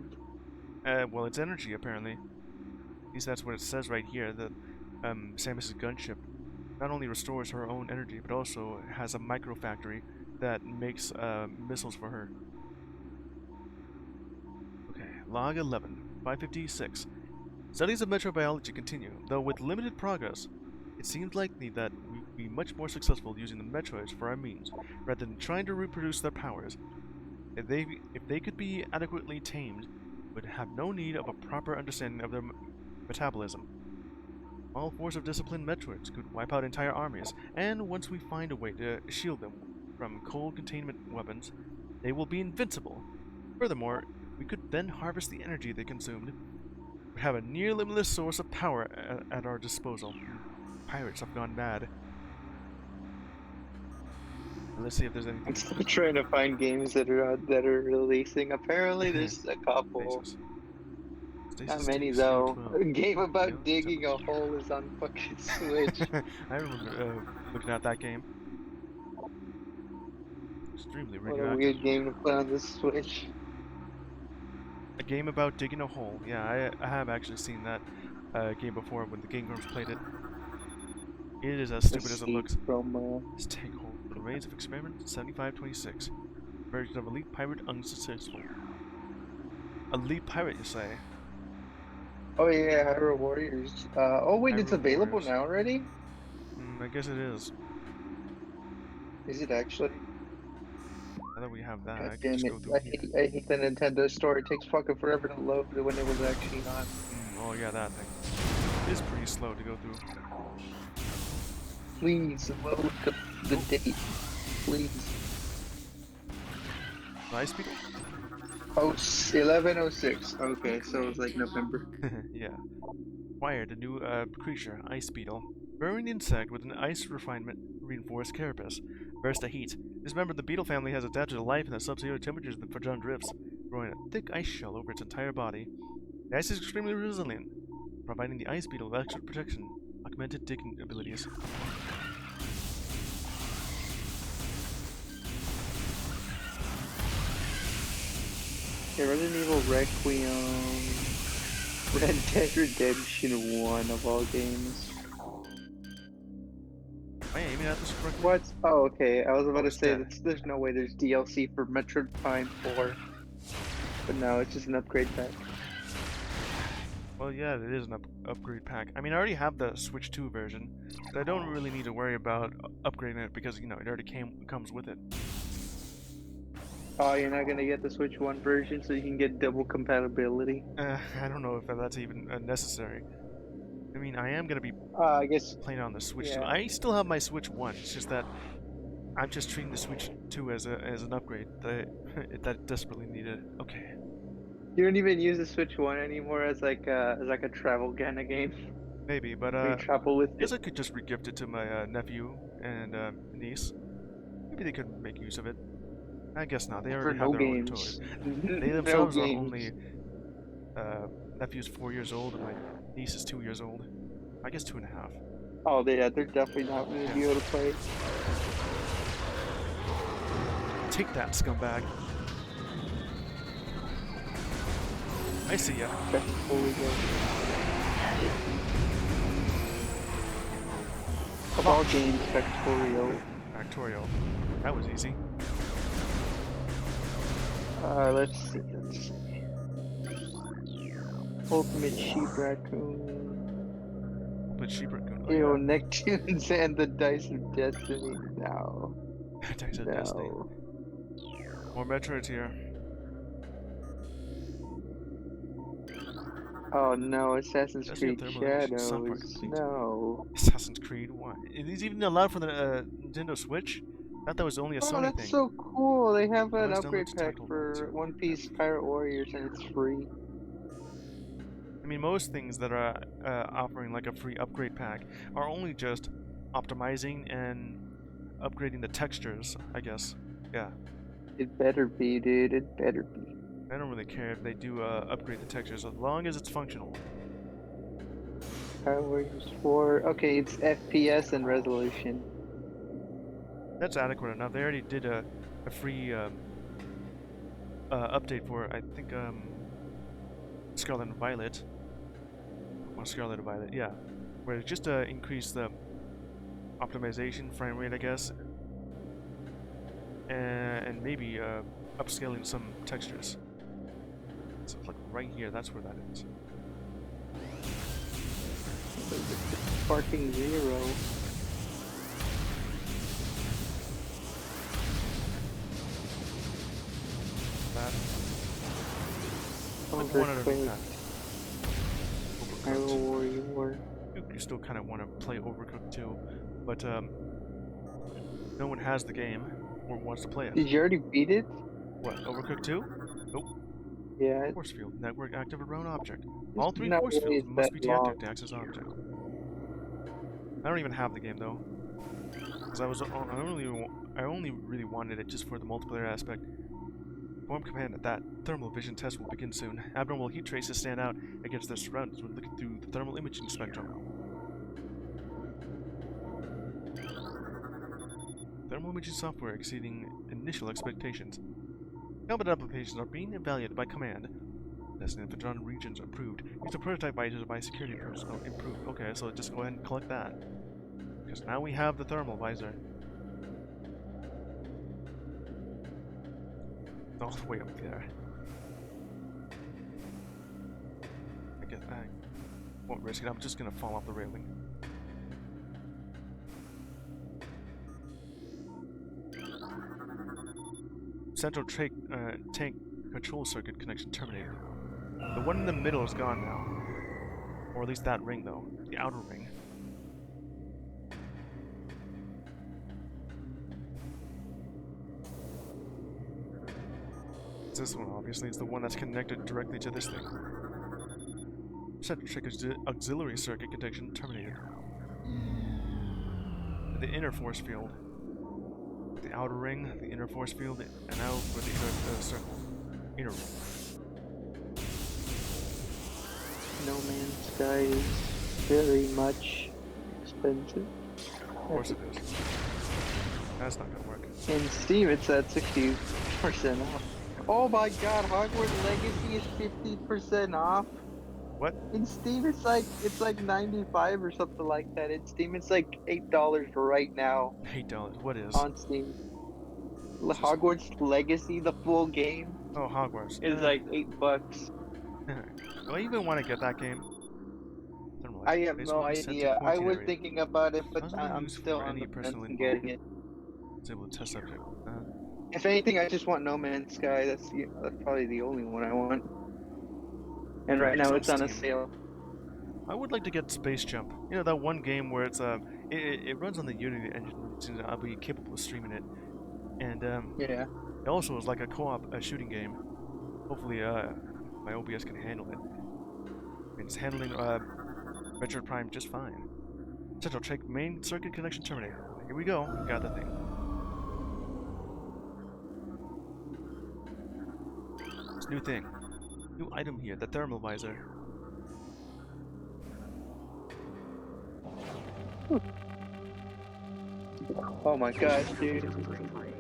Speaker 1: Well, it's energy apparently. At least that's what it says right here. The Samus's gunship. not only restores her own energy, but also has a micro factory that makes missiles for her. Okay, log 11, 556. Studies of metrobiology continue, though with limited progress. It seems likely that we would be much more successful using the Metroids for our means, rather than trying to reproduce their powers. If they could be adequately tamed, we would have no need of a proper understanding of their metabolism. Small force of disciplined Metroids could wipe out entire armies, and once we find a way to shield them from cold containment weapons, they will be invincible. Furthermore, we could then harvest the energy they consumed. We have a near limitless source of power at our disposal. Pirates have gone mad. Let's see if there's
Speaker 3: I'm
Speaker 1: anything.
Speaker 3: still trying to find games that are releasing. Apparently, there's a couple.
Speaker 1: Stasis.
Speaker 3: Not
Speaker 1: Stasis
Speaker 3: many
Speaker 1: Tank
Speaker 3: though.
Speaker 1: CO12.
Speaker 3: A game about
Speaker 1: Failed
Speaker 3: digging a
Speaker 1: temperature.
Speaker 3: hole is on fucking Switch.
Speaker 1: I remember looking at that game. Extremely
Speaker 3: What a
Speaker 1: radioactive.
Speaker 3: weird game to play on the Switch.
Speaker 1: A game about digging a hole. Yeah, I have actually seen that game before when the Game Grumps played it. It is as
Speaker 3: The
Speaker 1: stupid as it
Speaker 3: Seed
Speaker 1: looks.
Speaker 3: promo.
Speaker 1: Let's take hold. The remains of experiment 7526. Version of Elite Pirate unsuccessful. Elite Pirate, you say?
Speaker 3: Oh yeah, Hyrule Warriors. Oh wait, it's
Speaker 1: Hyrule
Speaker 3: available
Speaker 1: Warriors.
Speaker 3: now already?
Speaker 1: I guess it is.
Speaker 3: Is it actually?
Speaker 1: Now that we have that,
Speaker 3: God
Speaker 1: I can
Speaker 3: damn
Speaker 1: just
Speaker 3: it.
Speaker 1: go through here.
Speaker 3: I hate the Nintendo store. It takes fucking forever to load when it was actually on.
Speaker 1: Oh yeah, that thing. It is pretty slow to go through.
Speaker 3: Please load the date. Please.
Speaker 1: Ice Beetle?
Speaker 3: Oh, 1106. Okay, so it was like November.
Speaker 1: Yeah. Acquired a new creature, Ice Beetle. Burrowing insect with an ice refinement reinforced carapace. Burst of heat. Dismember the beetle family has adapted to life in the sub-zero temperatures of the Fajun drifts, growing a thick ice shell over its entire body. The ice is extremely resilient, providing the ice beetle with extra protection, augmented digging abilities.
Speaker 3: Yeah, Resident Evil Requiem, Red Dead Redemption 1 of all games.
Speaker 1: Am I aiming at this correctly?
Speaker 3: What? Oh, okay. I was about to
Speaker 1: it's
Speaker 3: say
Speaker 1: dead.
Speaker 3: there's no way there's DLC for Metroid Prime 4. But no, it's just an upgrade pack.
Speaker 1: Well, yeah, it is an upgrade pack. I mean, I already have the Switch 2 version, but I don't really need to worry about upgrading it because, you know, it already comes with it.
Speaker 3: Oh, you're not gonna get the Switch 1 version so you can get double compatibility?
Speaker 1: I don't know if that's even necessary. I mean, I am going to be
Speaker 3: I guess,
Speaker 1: playing on the Switch 2.
Speaker 3: yeah.
Speaker 1: I still have my Switch 1, it's just that I'm just treating the Switch 2 as an upgrade that desperately needed. Okay.
Speaker 3: You don't even use the Switch 1 anymore as like a travel kind of game.
Speaker 1: Maybe, but
Speaker 3: Where you travel with
Speaker 1: guess
Speaker 3: it.
Speaker 1: I could just regift it to my nephew and niece. Maybe they could make use of it. I guess not. They
Speaker 3: For
Speaker 1: already have
Speaker 3: no
Speaker 1: their own toy.
Speaker 3: games.
Speaker 1: They
Speaker 3: No
Speaker 1: themselves are
Speaker 3: games.
Speaker 1: only nephew's 4 years old and my niece is 2 years old. I guess 2.5.
Speaker 3: Oh, they're definitely not going to be able to play.
Speaker 1: Take that, scumbag. I see ya.
Speaker 3: Okay, holy go. Of all games, Factorial.
Speaker 1: Factorial. That was easy.
Speaker 3: Let's see. Ultimate Sheep Raccoon.
Speaker 1: But sheep raccoon.
Speaker 3: Ew, Nicktoons and the Dice of Destiny. No.
Speaker 1: Dice of Destiny.
Speaker 3: No.
Speaker 1: More Metroids here.
Speaker 3: Oh no, Assassin's
Speaker 1: Destiny
Speaker 3: Creed
Speaker 1: Thermal Edition software
Speaker 3: Shadows.
Speaker 1: complete.
Speaker 3: No.
Speaker 1: Assassin's Creed. Why? Is these even allowed for the Nintendo Switch? I thought that was only a
Speaker 3: Oh,
Speaker 1: Sony
Speaker 3: that's
Speaker 1: thing.
Speaker 3: so cool. They have an
Speaker 1: Let's
Speaker 3: upgrade
Speaker 1: download
Speaker 3: pack
Speaker 1: Tactical
Speaker 3: for
Speaker 1: Ones.
Speaker 3: One Piece Pirate Warriors and it's free.
Speaker 1: I mean, most things that are offering like a free upgrade pack are only just optimizing and upgrading the textures, I guess. Yeah.
Speaker 3: It better be, dude. It better be.
Speaker 1: I don't really care if they do upgrade the textures as long as it's functional.
Speaker 3: Pirate Warriors 4. Okay, it's FPS and resolution.
Speaker 1: That's adequate enough. They already did a free update for, I think, Scarlet and Violet. Well, Scarlet and Violet, yeah. Where it just increased the optimization, frame rate, I guess, and maybe upscaling some textures. So like right here, that's where that is.
Speaker 3: Sparking 0.
Speaker 1: That. Like the one underneath that.
Speaker 3: I
Speaker 1: Overcooked.
Speaker 3: will worry more.
Speaker 1: You still kind of want to play Overcooked too, but no one has the game or wants to play it.
Speaker 3: Did you already beat it?
Speaker 1: What, Overcooked 2? Nope.
Speaker 3: Yeah.
Speaker 1: Force field, network active around object.
Speaker 3: It's
Speaker 1: All 3
Speaker 3: not
Speaker 1: force
Speaker 3: really
Speaker 1: fields must
Speaker 3: that
Speaker 1: be
Speaker 3: long.
Speaker 1: deactivated to access object. I don't even have the game though, because I only really wanted it just for the multiplayer aspect. Form command that thermal vision test will begin soon. Abnormal heat traces stand out against their surroundings when looking through the thermal imaging spectrum. Thermal imaging software exceeding initial expectations. Combat applications are being evaluated by command. Testing infantron regions approved. Use the prototype visors by security personnel improved. Okay, so just go ahead and collect that. Because now we have the thermal visor. All the way up there. I guess I won't risk it. I'm just gonna fall off the railing. Central tank control circuit connection terminated. The one in the middle is gone now. Or at least that ring, though. The outer ring. This one, obviously, is the one that's connected directly to this thing. Central tank auxiliary circuit connection terminated. The inner force field. The outer ring, the inner force field, and now for the inner circle. Inner ring.
Speaker 3: No Man's Sky is very much expensive.
Speaker 1: Of course it is. That's not gonna work.
Speaker 3: In Steam, it's at 60% off. Oh my god, Hogwarts Legacy is 50% off.
Speaker 1: What?
Speaker 3: In Steam, it's like 95 or something like that. In Steam, it's like $8 right now
Speaker 1: $8. What is?
Speaker 3: on Steam. Hogwarts Legacy, the full game,
Speaker 1: Oh, Hogwarts.
Speaker 3: is like $8.
Speaker 1: Do I even want to get that game?
Speaker 3: I have no idea. I was thinking about it, but
Speaker 1: Doesn't
Speaker 3: I'm
Speaker 1: use
Speaker 3: still
Speaker 1: for
Speaker 3: on
Speaker 1: any
Speaker 3: the fence
Speaker 1: personal
Speaker 3: in getting it.
Speaker 1: It's able to test subject.
Speaker 3: If anything, I just want No Man's Sky. That's probably the only one I want. And right now it's on a sale.
Speaker 1: I would like to get Space Jump. You know, that one game where it's it runs on the Unity engine, which is, I'll be capable of streaming it. And
Speaker 3: Yeah.
Speaker 1: it also is like a co-op shooting game. Hopefully my OBS can handle it. I mean, it's handling Metroid Prime just fine. Central check main circuit connection terminated. Here we go. Got the thing. This new thing. New item here, the thermal visor.
Speaker 3: Oh my gosh, dude.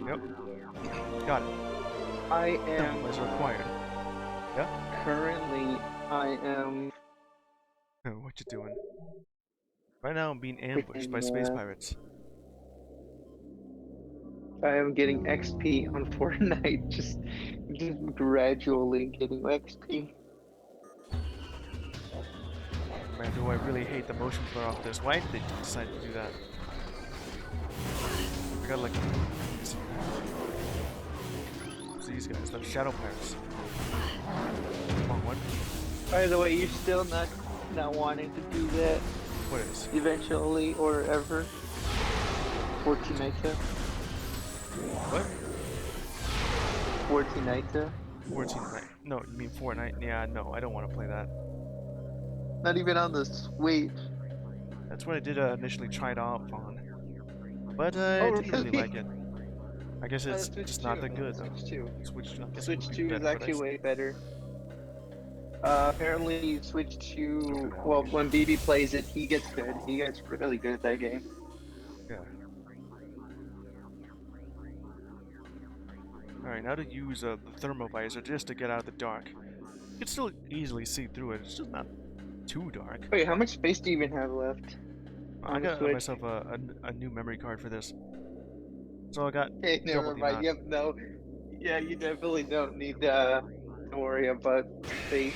Speaker 1: Yep. Got it.
Speaker 3: I
Speaker 1: Thermal
Speaker 3: am
Speaker 1: visor acquired. Yep.
Speaker 3: currently, I am
Speaker 1: What you doing? Right now I'm being ambushed by space pirates.
Speaker 3: I am getting XP on Fortnite, just gradually getting XP.
Speaker 1: Man, do I really hate the motion blur off this. Why did they decide to do that? I gotta like... So these guys, the shadow pirates. Wrong one.
Speaker 3: By the way, you're still not wanting to do that
Speaker 1: What is?
Speaker 3: eventually or ever. Fortnite.
Speaker 1: What?
Speaker 3: Fortnite.
Speaker 1: 14 night. No, you mean Fortnite? Yeah, no, I don't want to play that.
Speaker 3: Not even on the Switch.
Speaker 1: That's what I did initially try it out on. But I
Speaker 3: Oh,
Speaker 1: didn't really
Speaker 3: really?
Speaker 1: like it. I guess it's
Speaker 3: Switch
Speaker 1: just not
Speaker 3: 2,
Speaker 1: that good.
Speaker 3: Switch 2.
Speaker 1: Switch 2, I guess
Speaker 3: Switch
Speaker 1: would be
Speaker 3: 2 is
Speaker 1: better, but
Speaker 3: actually
Speaker 1: I
Speaker 3: way better. Apparently, Switch 2. Well, when BB plays it, he gets good. He gets really good at that game.
Speaker 1: Yeah. Alright, now to use the thermovisor just to get out of the dark. You can still easily see through it, it's just not too dark.
Speaker 3: Wait, how much space do you even have left?
Speaker 1: I
Speaker 3: on the
Speaker 1: got
Speaker 3: Switch.
Speaker 1: myself a new memory card for this. So I got
Speaker 3: Hey,
Speaker 1: double
Speaker 3: never
Speaker 1: the
Speaker 3: mind.
Speaker 1: amount.
Speaker 3: You have no. Yeah, you definitely don't need to worry about space.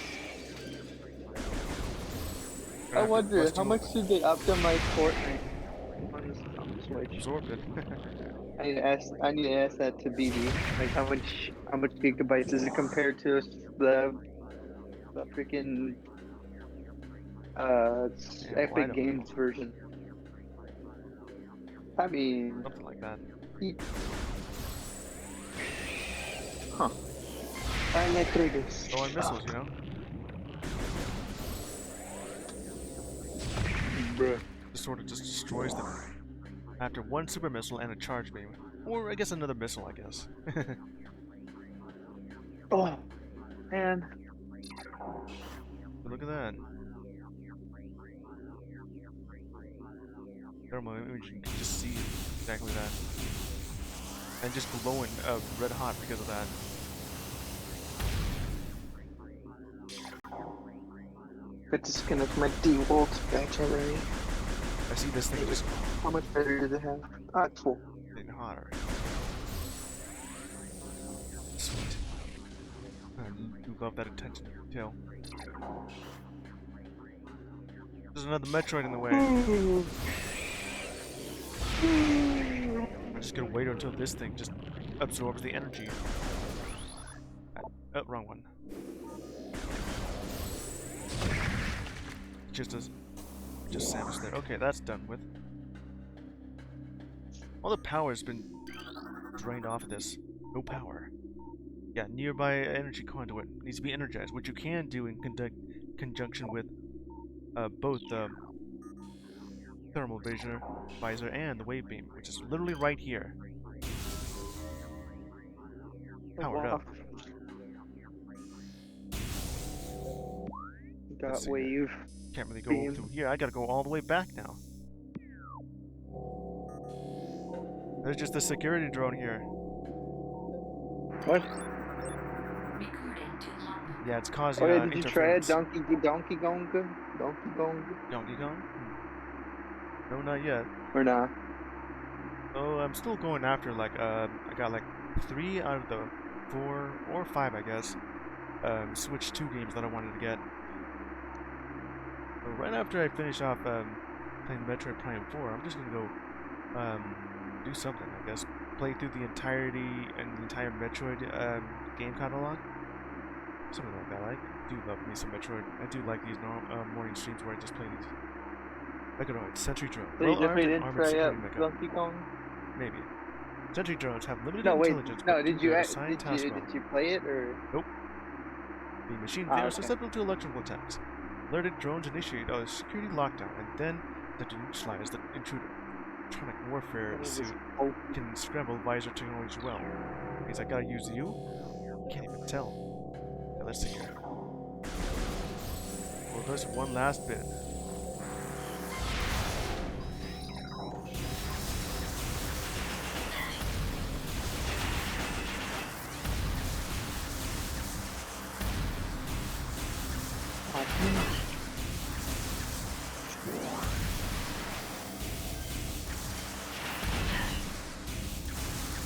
Speaker 1: Gonna
Speaker 3: I
Speaker 1: have to
Speaker 3: wonder
Speaker 1: bust
Speaker 3: how
Speaker 1: you
Speaker 3: much
Speaker 1: open.
Speaker 3: did they optimize Fortnite on the Switch?
Speaker 1: Absorb it.
Speaker 3: I need to ask that to BB. Like how much gigabytes is it compared to the freaking
Speaker 1: Yeah, well, I
Speaker 3: Epic
Speaker 1: don't know.
Speaker 3: Games version? I mean,
Speaker 1: Something like that.
Speaker 3: he- huh? I like this.
Speaker 1: Low on missiles, you know?
Speaker 3: Bruh.
Speaker 1: This sort of just destroys them. After one super missile and a charge beam. Or I guess another missile, I guess.
Speaker 3: Oh man,
Speaker 1: But look at that. Thermal imaging, you can just see exactly that. And just glowing red hot because of that.
Speaker 3: I disconnect my D-Volt battery.
Speaker 1: I see this thing just
Speaker 3: How much battery does it have? Ah, it's full.
Speaker 1: getting hotter. Sweet. I do love that attention to detail. There's another Metroid in the way. I'm just gonna wait until this thing just absorbs the energy. Oh, wrong one. Just sandwich there. Okay, that's done with. All the power's been drained off of this. No power. Yeah, nearby energy conduit needs to be energized, which you can do in conjunction with both the thermal visor and the wave beam, which is literally right here. Powered up.
Speaker 3: Got wave.
Speaker 1: Can't really go
Speaker 3: Beam.
Speaker 1: through here. I gotta go all the way back now. There's just a security drone here.
Speaker 3: What?
Speaker 2: Recording to logbook.
Speaker 1: Yeah, it's causing
Speaker 3: Oh yeah, did you try it?
Speaker 1: interference.
Speaker 3: Donkey Kong?
Speaker 1: Donkey Kong? No, not yet.
Speaker 3: Or nah?
Speaker 1: Oh, I'm still going after like I got like 3 out of the 4 or 5, I guess. Switch 2 games that I wanted to get. So right after I finish off playing Metroid Prime 4, I'm just gonna go do something, I guess. Play through the entirety and the entire Metroid game catalog. Something like that. I do love me some Metroid. I do like these morning streams where I just play these. Metroid, Sentry Drone.
Speaker 3: So you
Speaker 1: Well armed
Speaker 3: definitely
Speaker 1: and
Speaker 3: didn't
Speaker 1: armored
Speaker 3: try
Speaker 1: security
Speaker 3: out
Speaker 1: mecha.
Speaker 3: Donkey Kong?
Speaker 1: Maybe. Sentry drones have limited
Speaker 3: No, wait.
Speaker 1: intelligence,
Speaker 3: No,
Speaker 1: but
Speaker 3: did
Speaker 1: do
Speaker 3: you
Speaker 1: their assigned task well.
Speaker 3: did you play it or?
Speaker 1: Nope. The machine
Speaker 3: Ah,
Speaker 1: they are
Speaker 3: okay.
Speaker 1: susceptible to electrical attacks. Alerted drones initiate a security lockdown and then to neutralize the intruder. Electronic warfare suit
Speaker 3: Oh,
Speaker 1: can scramble visor technology as well. Means I gotta use you? Can't even tell. Yeah, let's see here. Well, there's one last bit.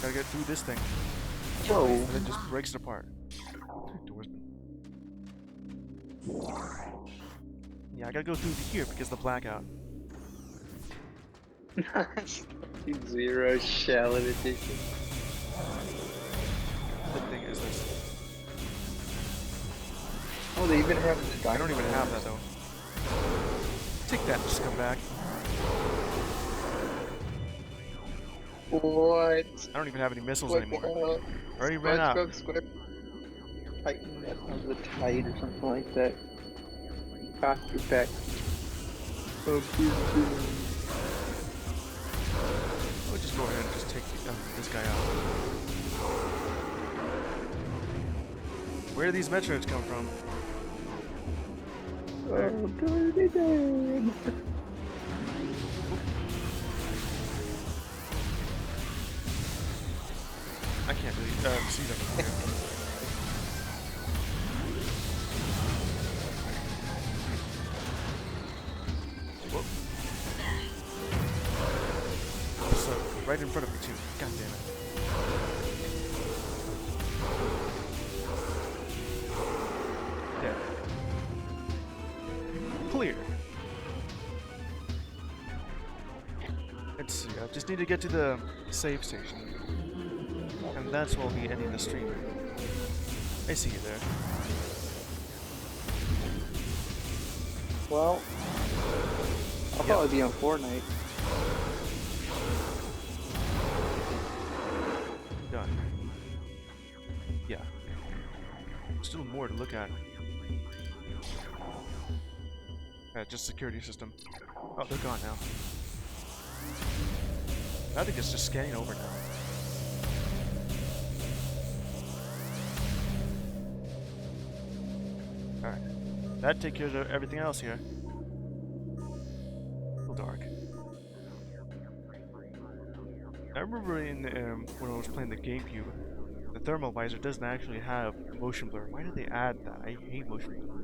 Speaker 1: Gotta get through this thing.
Speaker 3: whoa.
Speaker 1: And then just breaks it apart. Doors. Yeah, I gotta go through here because of the blackout.
Speaker 3: Zero shell in addition.
Speaker 1: The thing is this.
Speaker 3: Oh, they even have the
Speaker 1: I don't even have that though. Take that, just come back.
Speaker 3: What?
Speaker 1: I don't even have any missiles
Speaker 3: What
Speaker 1: anymore.
Speaker 3: the hell?
Speaker 1: I already ran out.
Speaker 3: Titan, that sounds the tide or something like that. Faster back.
Speaker 1: I'll just go ahead and just take this guy out. Where do these Metroids come from?
Speaker 3: Oh, dirty damn.
Speaker 1: I can't really see them from here. Whoop. right in front of me too. God damn it. Dead. Clear. Let's see, I just need to get to the save station. And that's where we'll be ending the stream. I see you there.
Speaker 3: Well, I'll probably be on Fortnite.
Speaker 1: Done. Yeah. Still more to look at. Just security system. Oh, they're gone now. I think it's just scanning over now. Alright. That takes care of everything else here. A little dark. I remember when I was playing the GameCube, the thermal visor doesn't actually have motion blur. Why did they add that? I hate motion blur.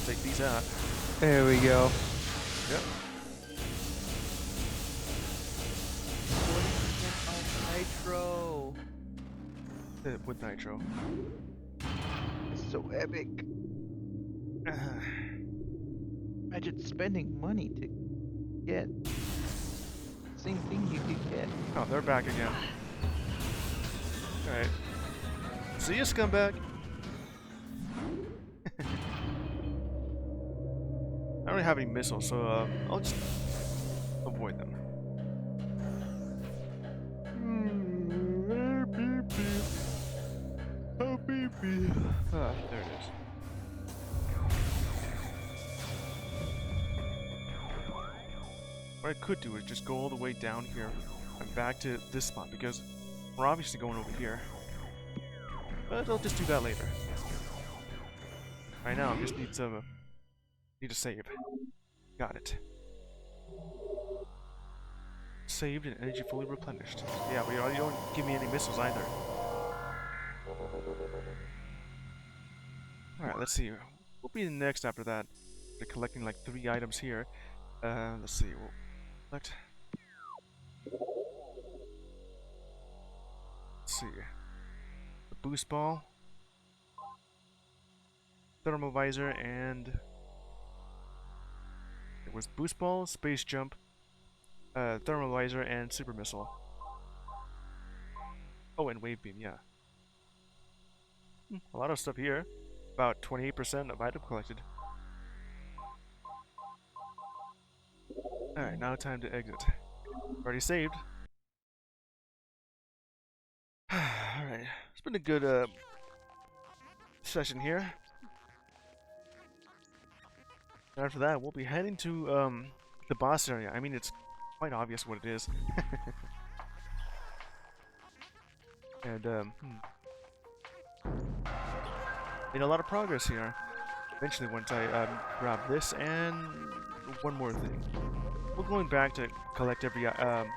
Speaker 1: Take these out.
Speaker 4: There we go.
Speaker 1: Yep.
Speaker 4: 40% nitro.
Speaker 1: With nitro.
Speaker 4: It's so epic. Imagine spending money to get the same thing you could get.
Speaker 1: Oh, they're back again. Alright. See you, scumbag! I don't have any missiles, so I'll just avoid them. Ah, there it is. What I could do is just go all the way down here and back to this spot because we're obviously going over here. But I'll just do that later. Right now, I just need to save. Got it. Saved and energy fully replenished. Yeah, but you don't give me any missiles either. Alright, let's see. We'll be next after that. We're collecting like 3 items here. Let's see. We'll collect. Let's see. The boost ball. Thermal visor and... It was boost ball, space jump, thermal visor, and super missile. Oh, and wave beam, yeah. A lot of stuff here. About 28% of item collected. Alright, now time to exit. Already saved. Alright, it's been a good session here. After that, we'll be heading to the boss area. I mean, it's quite obvious what it is. And made a lot of progress here. Eventually, once I grab this and one more thing, we're going back to collect every item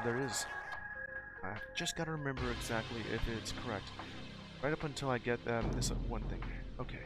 Speaker 1: there is. I've just got to remember exactly if it's correct. Right up until I get this one thing. Okay.